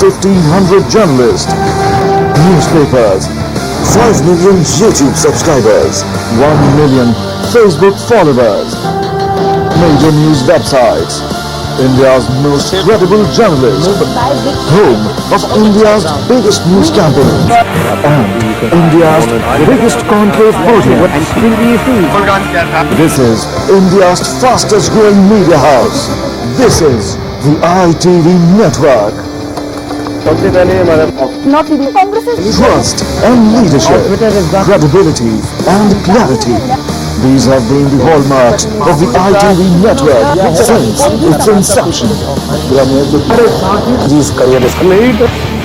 1,500 journalists, newspapers, 5 million YouTube subscribers, 1 million Facebook followers, major news websites, India's most credible journalist, home of India's biggest news campaign, and India's biggest conclave audience. This is India's fastest growing media house. This is the ITV network. Trust and leadership, credibility and clarity. These have been the hallmarks of the ITV network since its inception. His career is great.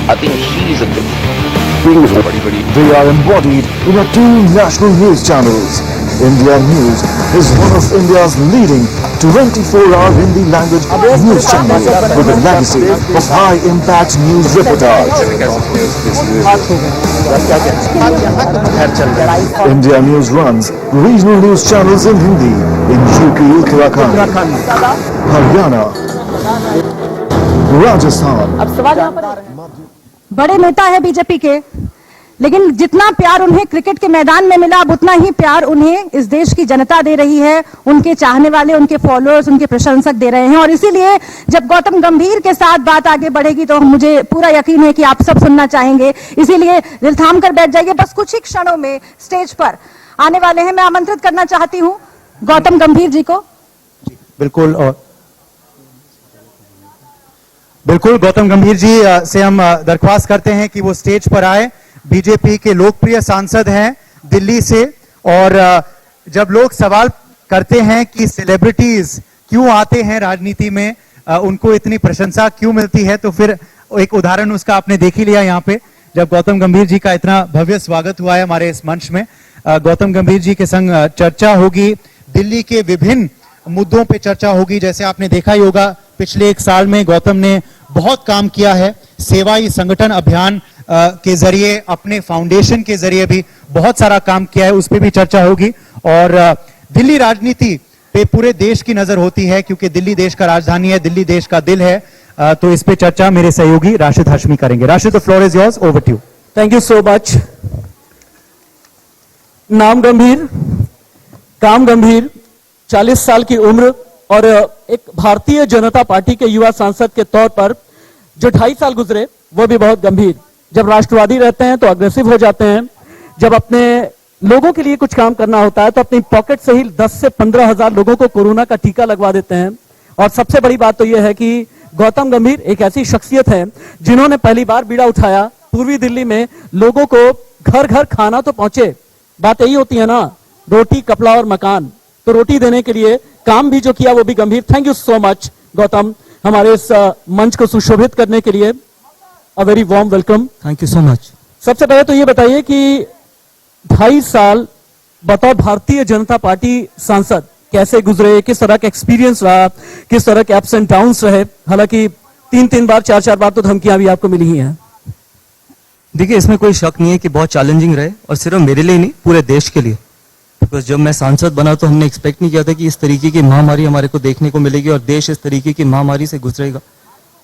I think she is a good. They are embodied in our 2 national news channels. India News is one of India's leading 24-hour Hindi language news channels with a legacy of high-impact news reportage. India News runs regional news channels in Hindi in UP, Uttarakhand, Haryana, Rajasthan. बड़े नेता है BJP के, लेकिन जितना प्यार उन्हें cricket के मैदान में मिला, अब उतना ही प्यार उन्हें इस देश की जनता दे रही है, उनके चाहने वाले, उनके फॉलोअर्स, उनके प्रशंसक दे रहे हैं। और इसीलिए जब गौतम गंभीर के साथ बात आगे बढ़ेगी तो मुझे पूरा यकीन है कि आप सब सुनना चाहेंगे, इसीलिए दिल थाम कर बैठ जाइए। बस कुछ ही क्षणों में स्टेज पर आने वाले हैं। मैं आमंत्रित करना चाहती हूँ गौतम गंभीर जी को। बिल्कुल, और बिल्कुल गौतम गंभीर जी से हम दरख्वास्त करते हैं कि वो स्टेज पर आए। बीजेपी के लोकप्रिय सांसद हैं दिल्ली से, और जब लोग सवाल करते हैं कि सेलिब्रिटीज क्यों आते हैं राजनीति में, उनको इतनी प्रशंसा क्यों मिलती है, तो फिर एक उदाहरण उसका आपने देख ही लिया यहाँ पे, जब गौतम गंभीर जी का इतना भव्य स्वागत हुआ है हमारे इस मंच में। गौतम गंभीर जी के संग चर्चा होगी, दिल्ली के विभिन्न मुद्दों पे चर्चा होगी। जैसे आपने देखा ही होगा, पिछले 1 साल में गौतम ने बहुत काम किया है, सेवा ही संगठन अभियान के जरिए, अपने फाउंडेशन के जरिए भी बहुत सारा काम किया है, उस पर भी चर्चा होगी। और दिल्ली राजनीति पे पूरे देश की नजर होती है, क्योंकि दिल्ली देश का राजधानी है, दिल्ली देश का दिल है। तो इस पे चर्चा मेरे सहयोगी राशिद हाशमी करेंगे। Rashid, the floor is yours, over to you. Thank you so much. नाम गंभीर, काम गंभीर, 40 साल की उम्र, और एक भारतीय जनता पार्टी के युवा सांसद के तौर पर जो 2.5 साल गुजरे वो भी बहुत गंभीर। जब राष्ट्रवादी रहते हैं तो अग्रेसिव हो जाते हैं, जब अपने लोगों के लिए कुछ काम करना होता है तो अपनी पॉकेट से ही 10 से 15 हजार लोगों को कोरोना का टीका लगवा देते हैं। और सबसे बड़ी बात तो यह है कि गौतम गंभीर एक ऐसी शख्सियत है जिन्होंने पहली बार बीड़ा उठाया पूर्वी दिल्ली में, लोगों को घर घर खाना तो पहुंचे। बात यही होती है ना, रोटी, कपड़ा और मकान। तो रोटी देने के लिए काम भी जो किया वो भी गंभीर। Thank you so much Gautam, हमारे इस मंच को सुशोभित करने के लिए। A very warm welcome. Thank you so much. सबसे पहले तो ये बताइए कि 2.5 साल बतौर भारतीय जनता पार्टी सांसद कैसे गुजरे, किस तरह का एक्सपीरियंस रहा, किस तरह के अप्स एंड डाउन्स रहे। हालांकि 3-3 बार 4-4 बार तो धमकियां भी आपको मिली ही हैं। देखिए, इसमें कोई शक नहीं है कि बहुत चैलेंजिंग रहे, और सिर्फ मेरे लिए नहीं, पूरे देश के लिए। बिकॉज जब मैं सांसद बना तो हमने एक्सपेक्ट नहीं किया था कि इस तरीके की महामारी हमारे को देखने को मिलेगी और देश इस तरीके की महामारी से गुजरेगा।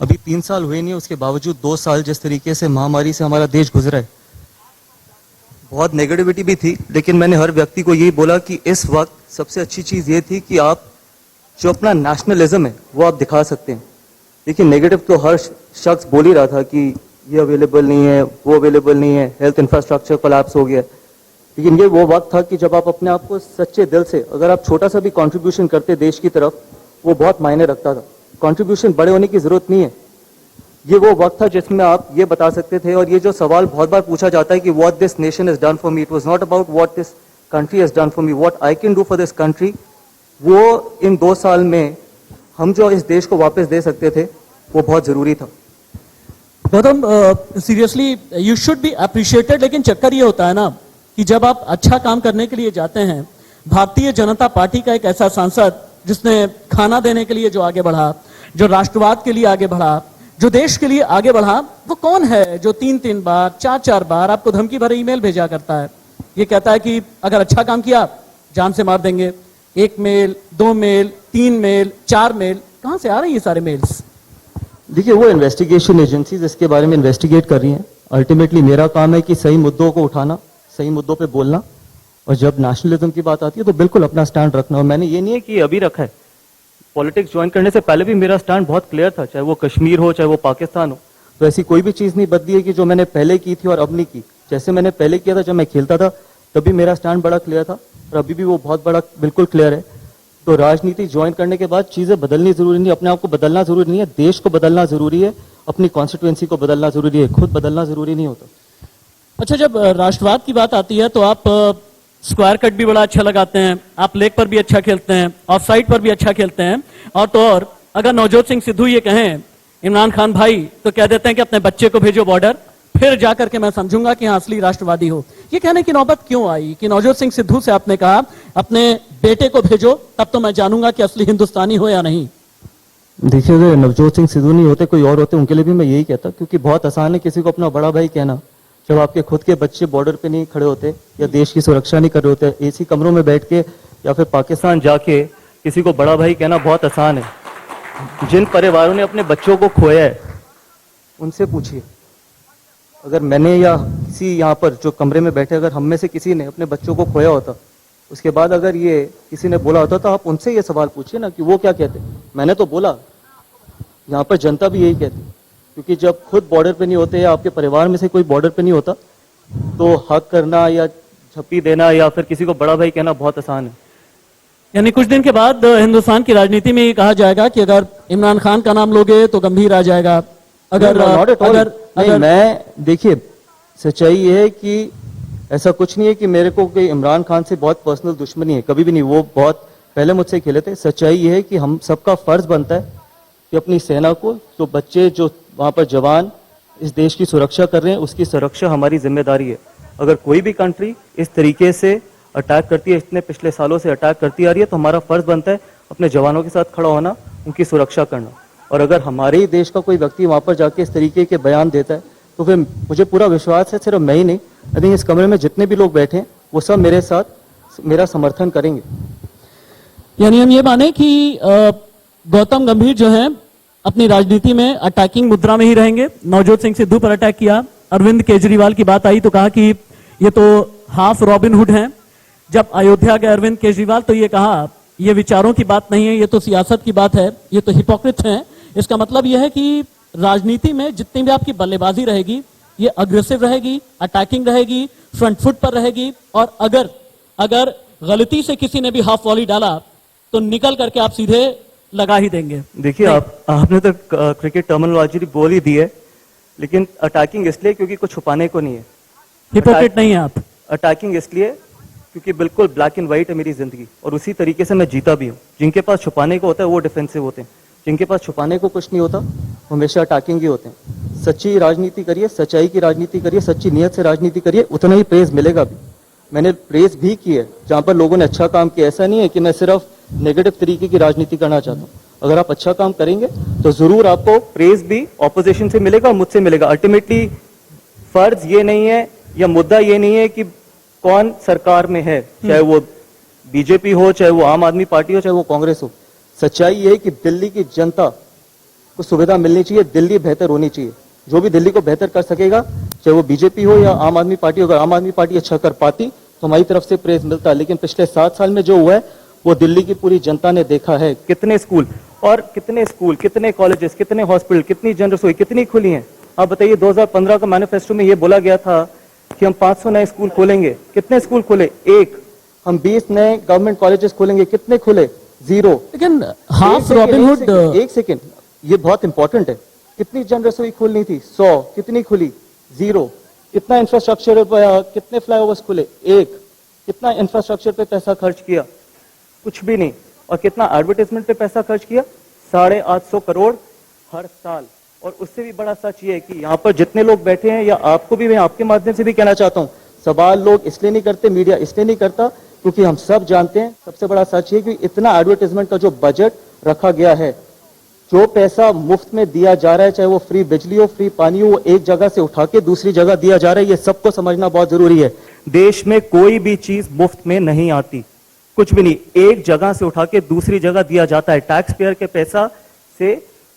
अभी 3 साल हुए नहीं, उसके बावजूद 2 साल जिस तरीके से महामारी से हमारा देश गुजरा है, बहुत नेगेटिविटी भी थी। लेकिन मैंने हर व्यक्ति को यही बोला कि इस वक्त सबसे अच्छी चीज ये थी कि आप जो अपना नेशनलिज्म है वो आप दिखा सकते हैं। देखिए, नेगेटिव तो हर शख्स बोल ही रहा था कि ये अवेलेबल नहीं है, वो अवेलेबल नहीं है, हेल्थ इंफ्रास्ट्रक्चर कोलैप्स हो गया। लेकिन ये वो वक्त था कि जब आप अपने आप को सच्चे दिल से, अगर आप छोटा सा भी कंट्रीब्यूशन करते देश की तरफ, वो बहुत मायने रखता था। कंट्रीब्यूशन बड़े होने की जरूरत नहीं है, ये वो वक्त था जिसमें आप ये बता सकते थे। और ये जो सवाल बहुत बार पूछा जाता है कि what this nation has done for me, it was not about what this country has done for me, what I can do for this country. वो इन 2 साल में हम जो इस देश को वापस दे सकते थे वो बहुत जरूरी था। Gautam, seriously you should be appreciated. लेकिन चक्कर ये होता है ना कि जब आप अच्छा काम करने के लिए जाते हैं, भारतीय जनता पार्टी का एक ऐसा सांसद जिसने खाना देने के लिए जो आगे बढ़ा, जो राष्ट्रवाद के लिए आगे बढ़ा, जो देश के लिए आगे बढ़ा, वो कौन है जो 3-3 बार 4-4 बार आपको धमकी भरे ईमेल भेजा करता है? ये कहता है कि अगर अच्छा काम किया जान से मार देंगे, एक मेल, 2 मेल, 3 मेल, 4 मेल, कहां से आ रहे हैं ये सारे मेल्स? देखिए वो इन्वेस्टिगेशन एजेंसीज इसके बारे में इन्वेस्टिगेट कर रही हैं। अल्टीमेटली मेरा काम है कि सही मुद्दों को उठाना, सही मुद्दों पे बोलना, और जब नेशनलिज्म की बात आती है तो बिल्कुल अपना स्टैंड रखना। और मैंने ये नहीं है कि अभी रखा है, पॉलिटिक्स ज्वाइन करने से पहले भी मेरा स्टैंड बहुत क्लियर था, चाहे वो कश्मीर हो चाहे वो पाकिस्तान हो। तो ऐसी कोई भी चीज नहीं बदली है कि जो मैंने पहले की थी और अब नहीं की। जैसे मैंने पहले किया था जब मैं खेलता था तभी मेरा स्टैंड बड़ा क्लियर था, और अभी भी वो बहुत बड़ा बिल्कुल क्लियर है। तो राजनीति ज्वाइन करने के बाद चीजें बदलनी जरूरी नहीं, अपने आप को बदलना जरूरी नहीं है, देश को बदलना जरूरी है, अपनी कॉन्स्टिट्यूएंसी को बदलना जरूरी है, खुद बदलना जरूरी नहीं होता। अच्छा, जब राष्ट्रवाद की बात आती है तो आप स्क्वायर कट भी बड़ा अच्छा लगाते हैं, आप लेग पर भी अच्छा खेलते हैं, ऑफ साइड पर भी अच्छा खेलते हैं, और तो और अगर नवजोत सिंह सिद्धू ये कहें इमरान खान भाई तो कह देते हैं कि अपने बच्चे को भेजो बॉर्डर, फिर जाकर के मैं समझूंगा कि हाँ असली राष्ट्रवादी हो। ये कहने की नौबत क्यों आई कि नवजोत सिंह सिद्धू से आपने कहा अपने बेटे को भेजो, तब तो मैं जानूंगा कि असली हिंदुस्तानी हो या नहीं? देखिए अगर नवजोत सिंह सिद्धू नहीं होते कोई और होते उनके लिए भी मैं यही कहता, क्योंकि बहुत आसान है किसी को अपना बड़ा भाई कहना जब आपके खुद के बच्चे बॉर्डर पे नहीं खड़े होते या देश की सुरक्षा नहीं कर रहे होते। एसी कमरों में बैठ के या फिर पाकिस्तान जाके किसी को बड़ा भाई कहना बहुत आसान है। जिन परिवारों ने अपने बच्चों को खोया है उनसे पूछिए, अगर मैंने या किसी यहाँ पर जो कमरे में बैठे अगर हम में से किसी ने अपने बच्चों को खोया होता, उसके बाद अगर ये किसी ने बोला होता तो आप उनसे ये सवाल पूछिए ना कि वो क्या कहते। मैंने तो बोला, यहाँ पर जनता भी यही कहती, क्योंकि जब खुद बॉर्डर पे नहीं होते या आपके परिवार में से कोई बॉर्डर पे नहीं होता तो हक करना या झप्पी देना या फिर किसी को बड़ा भाई कहना बहुत आसान है। यानी कुछ दिन के बाद हिंदुस्तान की राजनीति में ये कहा जाएगा कि अगर इमरान खान का नाम लोगे तो गंभीर आ जाएगा। अगर Not at all. अगर नहीं, अगर मैं देखिए सच्चाई ये है कि ऐसा कुछ नहीं है कि मेरे को कोई इमरान खान से बहुत पर्सनल दुश्मनी है, कभी भी नहीं। वो बहुत पहले मुझसे खेले थे। सच्चाई ये है कि हम सबका फर्ज बनता है कि अपनी सेना को, जो बच्चे जो वहां पर जवान इस देश की सुरक्षा कर रहे हैं, उसकी सुरक्षा हमारी जिम्मेदारी है। अगर कोई भी कंट्री इस तरीके से अटैक करती है, इतने पिछले सालों से अटैक करती आ रही है, तो हमारा फर्ज बनता है अपने जवानों के साथ खड़ा होना, उनकी सुरक्षा करना। और अगर हमारे ही देश का कोई व्यक्ति वहां पर जाके इस तरीके के बयान देता है तो फिर मुझे पूरा विश्वास है, सिर्फ मैं ही नहीं, आई थिंक इस कमरे में जितने भी लोग बैठे हैं वो सब मेरे साथ मेरा समर्थन करेंगे। यानी हम ये माने कि गौतम गंभीर जो है अपनी राजनीति में अटैकिंग मुद्रा में ही रहेंगे। नवजोत सिंह सिद्धू पर अटैक किया, अरविंद केजरीवाल की बात आई तो कहा कि ये तो हाफ रॉबिनहुड हैं। जब अयोध्या गए अरविंद केजरीवाल तो ये कहा ये विचारों की बात नहीं है, ये तो सियासत की बात है, ये तो हिपोक्रेट हैं। इसका मतलब यह है कि राजनीति में जितनी भी आपकी बल्लेबाजी रहेगी ये अग्रेसिव रहेगी, अटैकिंग रहेगी, फ्रंट फुट पर रहेगी, और अगर गलती से किसी ने भी हाफ वॉली डाला तो निकल करके आप सीधे लगा ही देंगे। देखिए आपने तो क्रिकेट टर्मिनोलॉजी बोल ही दी है, लेकिन अटैकिंग इसलिए क्योंकि कुछ छुपाने को नहीं है। हिपोक्रेट नहीं है आप। अटैकिंग इसलिए क्योंकि बिल्कुल ब्लैक एंड व्हाइट है मेरी जिंदगी, और उसी तरीके से मैं जीता भी हूँ। जिनके पास छुपाने को होता है वो डिफेंसिव होते हैं, जिनके पास छुपाने को कुछ नहीं होता हमेशा अटैकिंग ही होते हैं। सच्ची राजनीति करिए, सच्चाई की राजनीति करिए, सच्ची नीयत से राजनीति करिए, उतना ही प्रेज मिलेगा भी। मैंने प्रेज भी की है जहां पर लोगों ने अच्छा काम किया। ऐसा नहीं है कि मैं सिर्फ नेगेटिव तरीके की राजनीति करना चाहता हूँ। अगर आप अच्छा काम करेंगे तो जरूर आपको प्रेज भी ऑपोजिशन से मिलेगा और मुझसे मिलेगा। अल्टीमेटली फर्ज ये नहीं है या मुद्दा ये नहीं है कि कौन सरकार में है, चाहे वो बीजेपी हो, चाहे वो आम आदमी पार्टी हो, चाहे वो कांग्रेस हो। सच्चाई ये है कि दिल्ली की जनता को सुविधा मिलनी चाहिए, दिल्ली बेहतर होनी चाहिए। जो भी दिल्ली को बेहतर कर सकेगा, चाहे वो बीजेपी हो या आम आदमी पार्टी हो, अगर आम आदमी पार्टी अच्छा कर पाती तो हमारी तरफ से प्रेज मिलता है। लेकिन पिछले 7 साल में जो हुआ है वो दिल्ली की पूरी जनता ने देखा है। कितने स्कूल, कितने कॉलेजेस, कितने हॉस्पिटल, कितनी जन रसोई कितनी खुली हैं। आप बताइए 2015 का मैनिफेस्टो में ये बोला गया था कि हम 500 नए स्कूल खोलेंगे। कितने स्कूल खोले? 1। हम 20 नए गवर्नमेंट कॉलेजेस खोलेंगे। कितने खुले? 0। लेकिन हाफ रॉबिनहुड, एक सेकेंड, ये बहुत इंपॉर्टेंट है। कितनी जन रसोई खोलनी थी? 100। कितनी खुली? 0। कितना इंफ्रास्ट्रक्चर, कितने फ्लाईओवर्स खुले? 1। कितना इंफ्रास्ट्रक्चर पे पैसा खर्च किया? कुछ भी नहीं। और कितना एडवर्टाइजमेंट पे पैसा खर्च किया? 850 करोड़ हर साल। और उससे भी बड़ा सच ये है कि यहाँ पर जितने लोग बैठे हैं, या आपको भी मैं आपके माध्यम से भी कहना चाहता हूँ, सवाल लोग इसलिए नहीं करते, मीडिया इसलिए नहीं करता क्योंकि हम सब जानते हैं। सबसे बड़ा सच ये कि इतना एडवर्टाइजमेंट का जो बजट रखा गया है, जो पैसा मुफ्त में दिया जा रहा है, चाहे वो फ्री बिजली हो, फ्री पानी हो, वो एक जगह से उठा के दूसरी जगह दिया जा रहा है। ये सबको समझना बहुत जरूरी है। देश में कोई भी चीज मुफ्त में नहीं आती, कुछ भी नहीं, एक जगह से उठा के दूसरी जगह दिया जाता है, टैक्स पेयर के पैसा से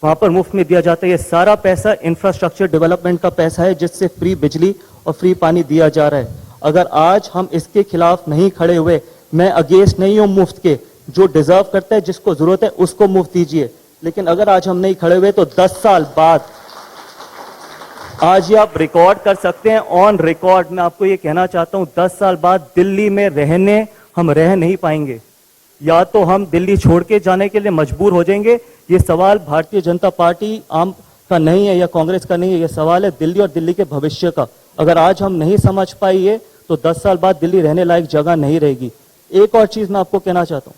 वहां पर मुफ्त में दिया जाता है। ये सारा पैसा इंफ्रास्ट्रक्चर डेवलपमेंट का पैसा है, जिससे फ्री बिजली और फ्री पानी दिया जा रहा है। अगर आज हम इसके खिलाफ नहीं खड़े हुए, मैं अगेंस्ट नहीं हूं मुफ्त के, जो डिजर्व करता है, जिसको जरूरत है उसको मुफ्त दीजिए, लेकिन अगर आज हम नहीं खड़े हुए तो 10 साल बाद, आज ये आप रिकॉर्ड कर सकते हैं ऑन रिकॉर्ड, मैं आपको ये कहना चाहता हूं 10 साल बाद दिल्ली में हम रह नहीं पाएंगे, या तो हम दिल्ली छोड़ के जाने के लिए मजबूर हो जाएंगे। ये सवाल भारतीय जनता पार्टी आम का नहीं है या कांग्रेस का नहीं है, ये सवाल है दिल्ली और दिल्ली के भविष्य का। अगर आज हम नहीं समझ पाइए तो 10 साल बाद दिल्ली रहने लायक जगह नहीं रहेगी। एक और चीज मैं आपको कहना चाहता हूँ,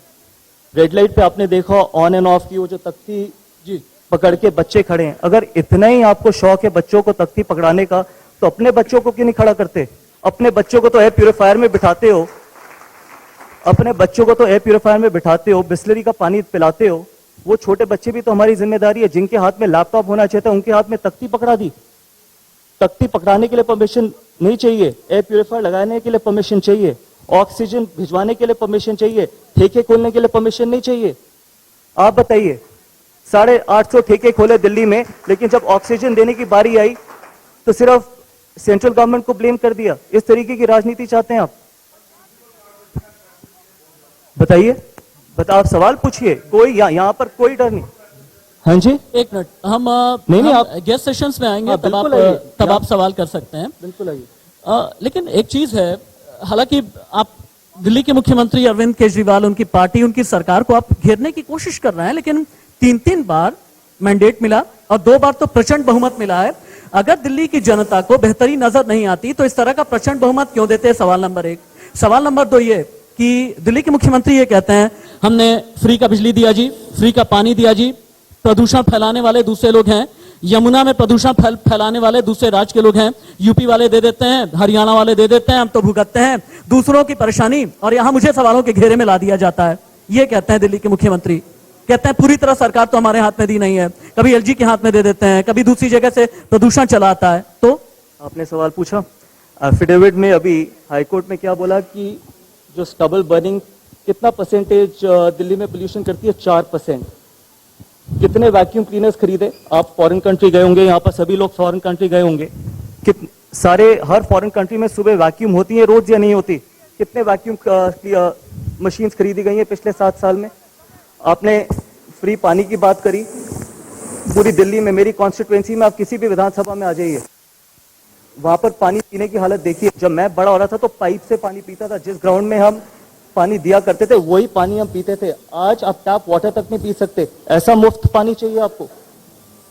रेड लाइट पे आपने देखा ऑन एंड ऑफ की वो जो तख्ती जी पकड़ के बच्चे खड़े हैं, अगर इतना ही आपको शौक है बच्चों को तख्ती पकड़ाने का, तो अपने बच्चों को क्यों नहीं खड़ा करते? अपने बच्चों को तो एयर प्यूरिफायर में बिठाते हो, अपने बच्चों को तो एयर प्यूरिफायर में बिठाते हो, बिस्लरी का पानी पिलाते हो। वो छोटे बच्चे भी तो हमारी जिम्मेदारी है, जिनके हाथ में लैपटॉप होना चाहिए था उनके हाथ में तख्ती पकड़ा दी। तख्ती पकड़ाने के लिए परमिशन नहीं चाहिए, एयर प्यूरिफायर लगाने के लिए परमिशन चाहिए, ऑक्सीजन भिजवाने के लिए परमिशन चाहिए, ठेके खोलने के लिए परमिशन नहीं चाहिए। आप बताइए, 850 ठेके खोले दिल्ली में, लेकिन जब ऑक्सीजन देने की बारी आई तो सिर्फ सेंट्रल गवर्नमेंट को ब्लेम कर दिया। इस तरीके की राजनीति चाहते हैं आप? बताइए, आप सवाल पूछिए, कोई यहाँ पर कोई डर नहीं। हाँ जी, एक मिनट, हम नहीं, आप गेस्ट सेशंस में आएंगे, बिल्कुल तब आप सवाल कर सकते हैं। बिल्कुल आइए। लेकिन एक चीज है, हालांकि आप दिल्ली के मुख्यमंत्री अरविंद केजरीवाल, उनकी पार्टी, उनकी सरकार को आप घेरने की कोशिश कर रहे हैं, लेकिन 3 बार मैंडेट मिला और 2 बार तो प्रचंड बहुमत मिला है। अगर दिल्ली की जनता को बेहतरी नजर नहीं आती तो इस तरह का प्रचंड बहुमत क्यों देते हैं? सवाल नंबर 1। सवाल नंबर 2 ये कि दिल्ली के मुख्यमंत्री ये कहते हैं हमने फ्री का बिजली दिया जी, फ्री का पानी दिया जी, प्रदूषण फैलाने वाले दूसरे लोग हैं, यमुना में प्रदूषण फैलाने वाले दूसरे राज्य के लोग हैं, यूपी वाले दे देते हैं, हरियाणा वाले दे देते हैं, हम तो भुगतते हैं दूसरों की परेशानी, और यहां मुझे सवालों के घेरे में ला दिया जाता है। ये कहते हैं दिल्ली के मुख्यमंत्री, कहते हैं पूरी तरह सरकार तो हमारे हाथ में दी नहीं है, कभी एलजी के हाथ में दे देते हैं, कभी दूसरी जगह से प्रदूषण चला आता है। तो आपने सवाल पूछा, एफिडेविट में अभी हाईकोर्ट में क्या बोला कि जो स्टबल बर्निंग कितना परसेंटेज दिल्ली में पोल्यूशन करती है? 4%। कितने वैक्यूम क्लीनर्स खरीदे? आप फॉरेन कंट्री गए होंगे, यहाँ पर सभी लोग फॉरेन कंट्री गए होंगे, हर फॉरेन कंट्री में सुबह वैक्यूम होती है रोज या नहीं होती? कितने वैक्यूम मशीन्स खरीदी गई हैं पिछले 7 साल में? आपने फ्री पानी की बात करी, पूरी दिल्ली में, मेरी कॉन्स्टिट्यूएंसी में आप किसी भी विधानसभा में आ जाइए, वहां पर पानी पीने की हालत देखिए। जब मैं बड़ा हो रहा था तो पाइप से पानी पीता था, जिस ग्राउंड में हम पानी दिया करते थे वही पानी हम पीते थे। आज आप टैप वाटर तक नहीं पी सकते। ऐसा मुफ्त पानी चाहिए आपको?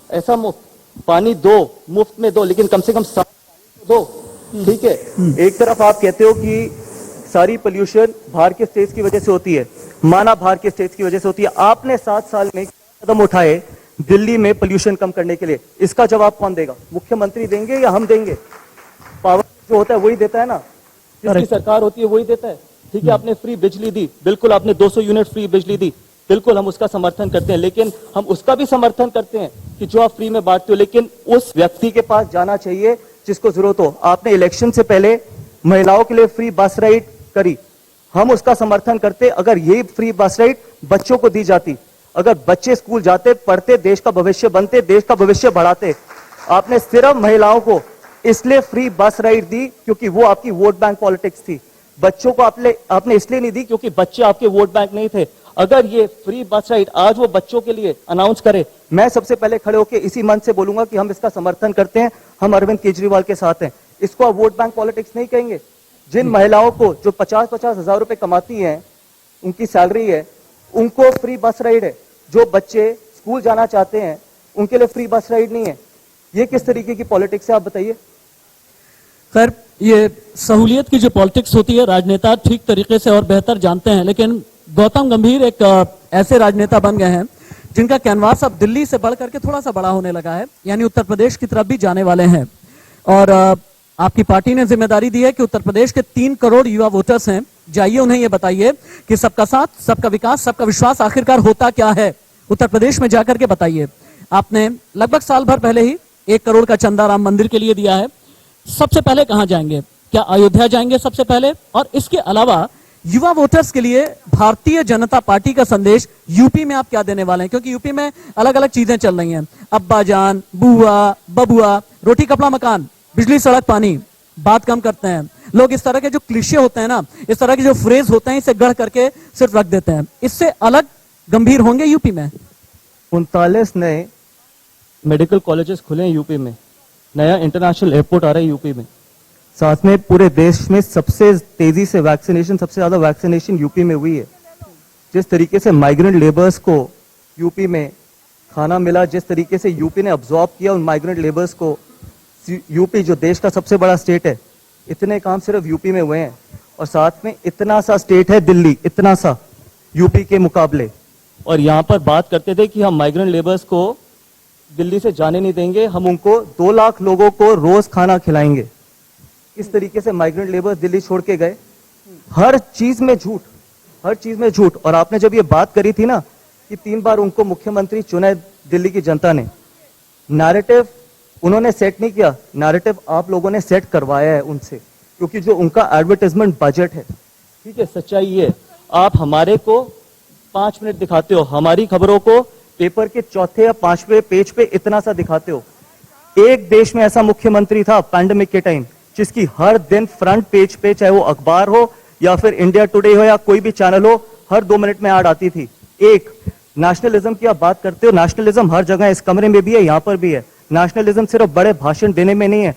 ऐसा मुफ्त पानी दो, मुफ्त में दो, लेकिन कम से कम साफ पानी तो दो। ठीक है, एक तरफ आप कहते हो कि सारी पोल्यूशन बाहर के स्टेट्स की वजह से होती है, माना बाहर के स्टेट्स की वजह से होती है। आपने 7 साल में कदम उठाए दिल्ली में पोल्यूशन कम करने के लिए, इसका जवाब कौन देगा? मुख्यमंत्री देंगे या हम देंगे? पावर जो होता है वही देता है ना, जिसकी सरकार होती है वही देता है। ठीक है, आपने फ्री बिजली दी, बिल्कुल, आपने 200 यूनिट फ्री बिजली दी, बिल्कुल हम उसका समर्थन करते हैं, लेकिन हम उसका भी समर्थन करते हैं कि जो आप फ्री में बांटते हो, लेकिन उस व्यक्ति के पास जाना चाहिए जिसको जरूरत हो। आपने इलेक्शन से पहले महिलाओं के लिए फ्री बस राइड करी, हम उसका समर्थन करते। अगर ये फ्री बस राइड बच्चों को दी जाती, अगर बच्चे स्कूल जाते, पढ़ते, देश का भविष्य बनते, देश का भविष्य बढ़ाते। आपने सिर्फ महिलाओं को इसलिए फ्री बस राइड दी क्योंकि वो आपकी वोट बैंक पॉलिटिक्स थी। बच्चों को आपने इसलिए नहीं दी क्योंकि बच्चे आपके वोट बैंक नहीं थे। अगर ये फ्री बस राइड आज वो बच्चों के लिए अनाउंस करे, मैं सबसे पहले खड़े होकर इसी मंच से बोलूंगा कि हम इसका समर्थन करते हैं, हम अरविंद केजरीवाल के साथ हैं। इसको आप वोट बैंक पॉलिटिक्स नहीं कहेंगे? जिन महिलाओं को जो 50-50 हजार रुपए कमाती हैं, उनकी सैलरी है, उनको फ्री बस राइड है। जो बच्चे स्कूल जाना चाहते हैं उनके लिए फ्री बस राइड नहीं है। ये किस तरीके की पॉलिटिक्स है, आप बताइए। खैर, ये सहूलियत की जो पॉलिटिक्स होती है, राजनेता ठीक तरीके से और बेहतर जानते हैं, लेकिन गौतम गंभीर एक ऐसे राजनेता बन गए हैं जिनका कैनवास अब दिल्ली से बढ़ करके थोड़ा सा बड़ा होने लगा है, यानी उत्तर प्रदेश की तरफ भी जाने वाले हैं। और आपकी पार्टी ने जिम्मेदारी दी है कि उत्तर प्रदेश के 3 करोड़ युवा वोटर्स हैं, जाइए उन्हें यह बताइए कि सबका साथ, सबका विकास, सबका विश्वास आखिरकार होता क्या है, उत्तर प्रदेश में जाकर के बताइए। आपने लगभग साल भर पहले ही 1 करोड़ का चंदा राम मंदिर के लिए दिया है। सबसे पहले कहां जाएंगे? क्या अयोध्या जाएंगे सबसे पहले? और इसके अलावा युवा वोटर्स के लिए भारतीय जनता पार्टी का संदेश यूपी में आप क्या देने वाले हैं? क्योंकि यूपी में अलग अलग चीजें चल रही हैं, अब्बा जान, बुआ, बबुआ, रोटी कपड़ा मकान, बिजली सड़क पानी, बात कम करते हैं लोग। इस तरह के जो क्लिशे होते हैं ना, इस तरह के जो फ्रेज होते हैं, इसे गढ़ करके सिर्फ रख देते हैं। इससे अलग गंभीर होंगे यूपी में। 39 नए मेडिकल कॉलेजेस खुले हैं यूपी में, नया इंटरनेशनल एयरपोर्ट आ रहा है यूपी में, साथ में पूरे देश में सबसे तेजी से वैक्सीनेशन, सबसे ज्यादा वैक्सीनेशन यूपी में हुई है। जिस तरीके से माइग्रेंट लेबर्स को यूपी में खाना मिला, जिस तरीके से यूपी ने अब्सॉर्ब किया उन माइग्रेंट लेबर्स को, यूपी जो देश का सबसे बड़ा स्टेट है, इतने काम सिर्फ यूपी में हुए हैं। और साथ में इतना सा स्टेट है दिल्ली, इतना सा यूपी के मुकाबले, और यहाँ पर बात करते थे कि हम माइग्रेंट लेबर्स को दिल्ली से जाने नहीं देंगे, हम उनको 2 लाख लोगों को रोज खाना खिलाएंगे। इस तरीके से माइग्रेंट लेबर्स दिल्ली छोड़ के गए। हर चीज में झूठ, हर चीज में झूठ। और आपने जब ये बात करी थी ना कि 3 बार उनको मुख्यमंत्री चुना है दिल्ली की जनता ने, नैरेटिव उन्होंने सेट नहीं किया, नैरेटिव आप लोगों ने सेट करवाया है उनसे, क्योंकि जो उनका एडवर्टाइजमेंट बजट है, ठीक है, सच्चाई ये, आप हमारे को 5 मिनट दिखाते हो, हमारी खबरों को पेपर के चौथे या 5वें पेज पे इतना सा दिखाते हो। एक देश में ऐसा मुख्यमंत्री था पैंडेमिक के टाइम, जिसकी हर दिन फ्रंट पेज पे, चाहे वो अखबार हो या फिर इंडिया टुडे हो या कोई भी चैनल हो, हर 2 मिनट में ऐड आती थी। एक नेशनलिज्म की आप बात करते हो, नेशनलिज्म हर जगह, इस कमरे में भी है, यहां पर भी है। नेशनलिज्म सिर्फ बड़े भाषण देने में नहीं है।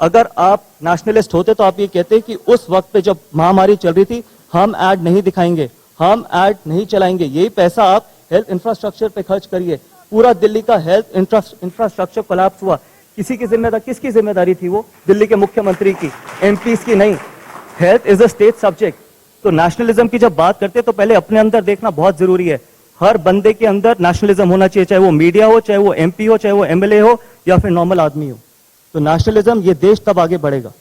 अगर आप नेशनलिस्ट होते तो आप ये कहते कि उस वक्त पे जब महामारी चल रही थी, हम ऐड नहीं दिखाएंगे, हम ऐड नहीं चलाएंगे, यही पैसा आप हेल्थ इंफ्रास्ट्रक्चर पे खर्च करिए। पूरा दिल्ली का हेल्थ इंफ्रास्ट्रक्चर कोलैप्स हुआ, किसकी जिम्मेदारी थी? वो दिल्ली के मुख्यमंत्री की, एमपीज की नहीं। Health is a state subject. तो नेशनलिज्म की जब बात करते हैं तो पहले अपने अंदर देखना बहुत जरूरी है। हर बंदे के अंदर नेशनलिज्म होना चाहिए, चाहे वो मीडिया हो, चाहे वो एमपी हो, चाहे वो एमएलए हो या फिर नॉर्मल आदमी हो। तो नेशनलिज्म, ये देश तब आगे बढ़ेगा।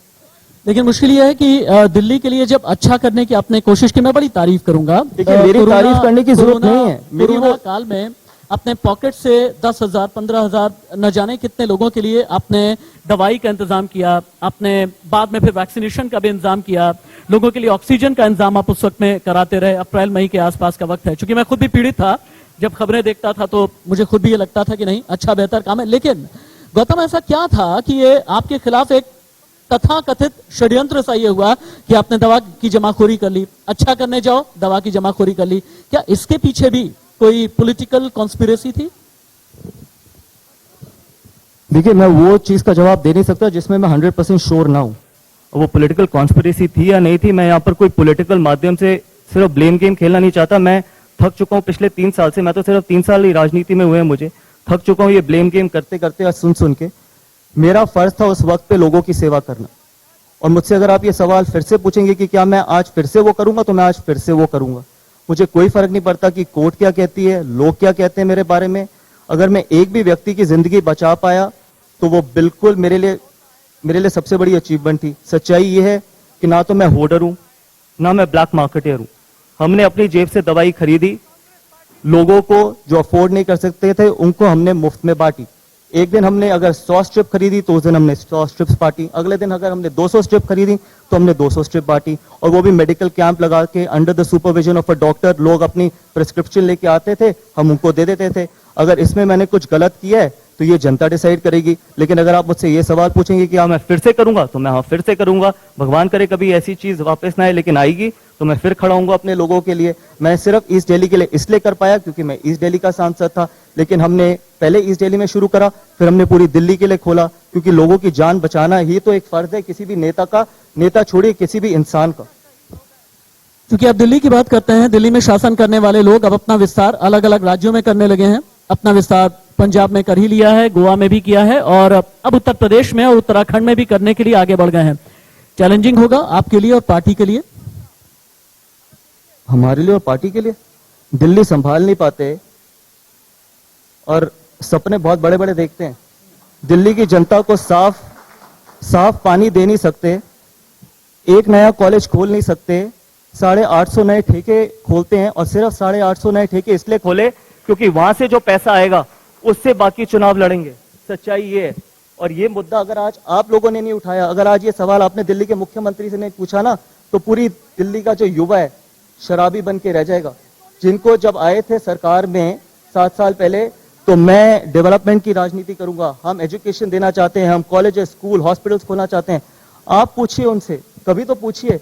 लेकिन मुश्किल यह है कि दिल्ली के लिए जब अच्छा करने की आपने कोशिश की, मैं बड़ी तारीफ करूंगा। देखिए, मेरी तारीफ करने की जरूरत नहीं है। मेरी कोरोना काल में अपने पॉकेट से 10,000, 15,000 न जाने कितने लोगों के लिए आपने दवाई का इंतजाम किया, आपने बाद में फिर वैक्सीनेशन का भी इंतजाम किया, लोगों के लिए ऑक्सीजन का इंतजाम आप उस वक्त में कराते रहे। अप्रैल मई के आसपास का वक्त है। चूंकि मैं खुद भी पीड़ित था, जब खबरें देखता था तो मुझे खुद भी ये लगता था कि नहीं, अच्छा बेहतर काम है। लेकिन गौतम, ऐसा क्या था कि ये आपके खिलाफ एक तथाकथित षड्यंत्र सा ये हुआ कि आपने दवा की जमाखोरी कर ली, अच्छा करने जाओ दवा की जमाखोरी कर ली? क्या इसके पीछे भी कोई पॉलिटिकल कॉन्स्पिरेसी थी? देखिए, मैं वो चीज का जवाब दे नहीं सकता जिसमें मैं 100% श्योर ना हूं। वो पॉलिटिकल कॉन्स्पिरेसी थी या नहीं थी, मैं यहाँ पर कोई पॉलिटिकल माध्यम से सिर्फ ब्लेम गेम खेलना नहीं चाहता। मैं थक चुका हूँ पिछले 3 साल से, मैं तो सिर्फ 3 साल ही राजनीति में हुए हैं, मुझे थक चुका हूँ ये ब्लेम गेम करते करते और सुन सुन के। मेरा फर्ज था उस वक्त पे लोगों की सेवा करना। और मुझसे अगर आप ये सवाल फिर से पूछेंगे कि क्या मैं आज फिर से वो करूंगा, तो मैं आज फिर से वो करूंगा। मुझे कोई फर्क नहीं पड़ता कि कोर्ट क्या कहती है, लोग क्या कहते हैं मेरे बारे में। अगर मैं एक भी व्यक्ति की जिंदगी बचा पाया तो वो बिल्कुल मेरे लिए सबसे बड़ी अचीवमेंट थी। सच्चाई ये है कि ना तो मैं होर्डर हूं, ना मैं ब्लैक मार्केटर हूं। हमने अपनी जेब से दवाई खरीदी, लोगों को जो अफोर्ड नहीं कर सकते थे उनको हमने मुफ्त में बांटी। एक दिन हमने अगर 100 स्ट्रिप खरीदी तो उस दिन हमने 100 स्ट्रिप्स बांटी। अगले दिन अगर हमने 200 स्ट्रिप खरीदी तो हमने 200 स्ट्रिप बांटी। और वो भी मेडिकल कैंप लगा के under the supervision of a doctor. लोग अपनी प्रिस्क्रिप्शन लेके आते थे, हम उनको दे देते थे। अगर इसमें मैंने कुछ गलत किया है तो ये जनता डिसाइड करेगी। लेकिन अगर आप मुझसे ये सवाल पूछेंगे कि हाँ मैं फिर से करूंगा, तो मैं हाँ फिर से करूंगा। भगवान करे कभी ऐसी चीज वापस ना आए, लेकिन आएगी तो मैं फिर खड़ा हूंगा अपने लोगों के लिए। मैं सिर्फ ईस्ट दिल्ली के लिए इसलिए कर पाया क्योंकि मैं ईस्ट दिल्ली का सांसद था। लेकिन हमने पहले ईस्ट दिल्ली में शुरू करा, फिर हमने पूरी दिल्ली के लिए खोला, क्योंकि लोगों की जान बचाना ही तो एक फर्ज है किसी भी नेता का, नेता छोड़िए किसी भी इंसान का। क्योंकि आप दिल्ली की बात करते हैं, दिल्ली में शासन करने वाले लोग अब अपना विस्तार अलग अलग राज्यों में करने लगे हैं। अपना विस्तार पंजाब में कर ही लिया है, गोवा में भी किया है और अब उत्तर प्रदेश में और उत्तराखंड में भी करने के लिए आगे बढ़ गए हैं। चैलेंजिंग होगा आपके लिए और पार्टी के लिए? हमारे लिए और पार्टी के लिए दिल्ली संभाल नहीं पाते और सपने बहुत बड़े बड़े देखते हैं। दिल्ली की जनता को साफ पानी दे नहीं सकते, एक नया कॉलेज खोल नहीं सकते, 850 नए ठेके खोलते हैं और सिर्फ 850 नए ठेके इसलिए खोले क्योंकि वहां से जो पैसा आएगा उससे बाकी चुनाव लड़ेंगे। सच्चाई ये है। और ये मुद्दा अगर आज आप लोगों ने नहीं उठाया, अगर आज ये सवाल आपने दिल्ली के मुख्यमंत्री से नहीं पूछा ना, तो पूरी दिल्ली का जो युवा है शराबी बन के रह जाएगा। जिनको जब आए थे सरकार में 7 साल पहले, तो मैं डेवलपमेंट की राजनीति करूंगा, हम एजुकेशन देना चाहते हैं, हम कॉलेजेस, स्कूल, हॉस्पिटल्स खोलना चाहते हैं, आप पूछिए उनसे, कभी तो पूछिए।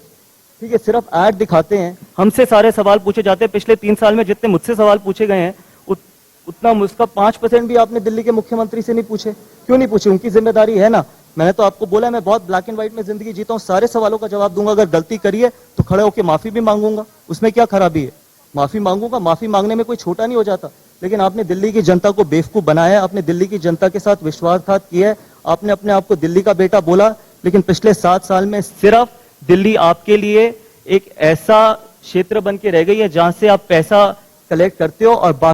ठीक है, सिर्फ ऐड दिखाते हैं, हमसे सारे सवाल पूछे जाते हैं। पिछले 3 साल में जितने मुझसे सवाल पूछे गए हैं उतना उसका 5% भी आपने दिल्ली के मुख्यमंत्री से नहीं पूछे। क्यों नहीं पूछे? उनकी जिम्मेदारी है ना। मैंने तो आपको बोला मैं बहुत ब्लैक एंड व्हाइट में जिंदगी जीता हूं, सारे सवालों का जवाब दूंगा। अगर गलती करी है तो खड़े होकर माफी भी मांगूंगा, उसमें क्या खराबी है? माफी मांगूंगा, माफी मांगने में कोई छोटा नहीं हो जाता। लेकिन आपने दिल्ली की जनता को बेवकूफ बनाया है, आपने दिल्ली की जनता के साथ विश्वासघात किया है, आपने अपने आप को दिल्ली का बेटा बोला, लेकिन पिछले 7 साल में सिर्फ दिल्ली आपके लिए एक ऐसा क्षेत्र बन के रह गई है जहां से आप पैसा कलेक्ट करते हो और बाकी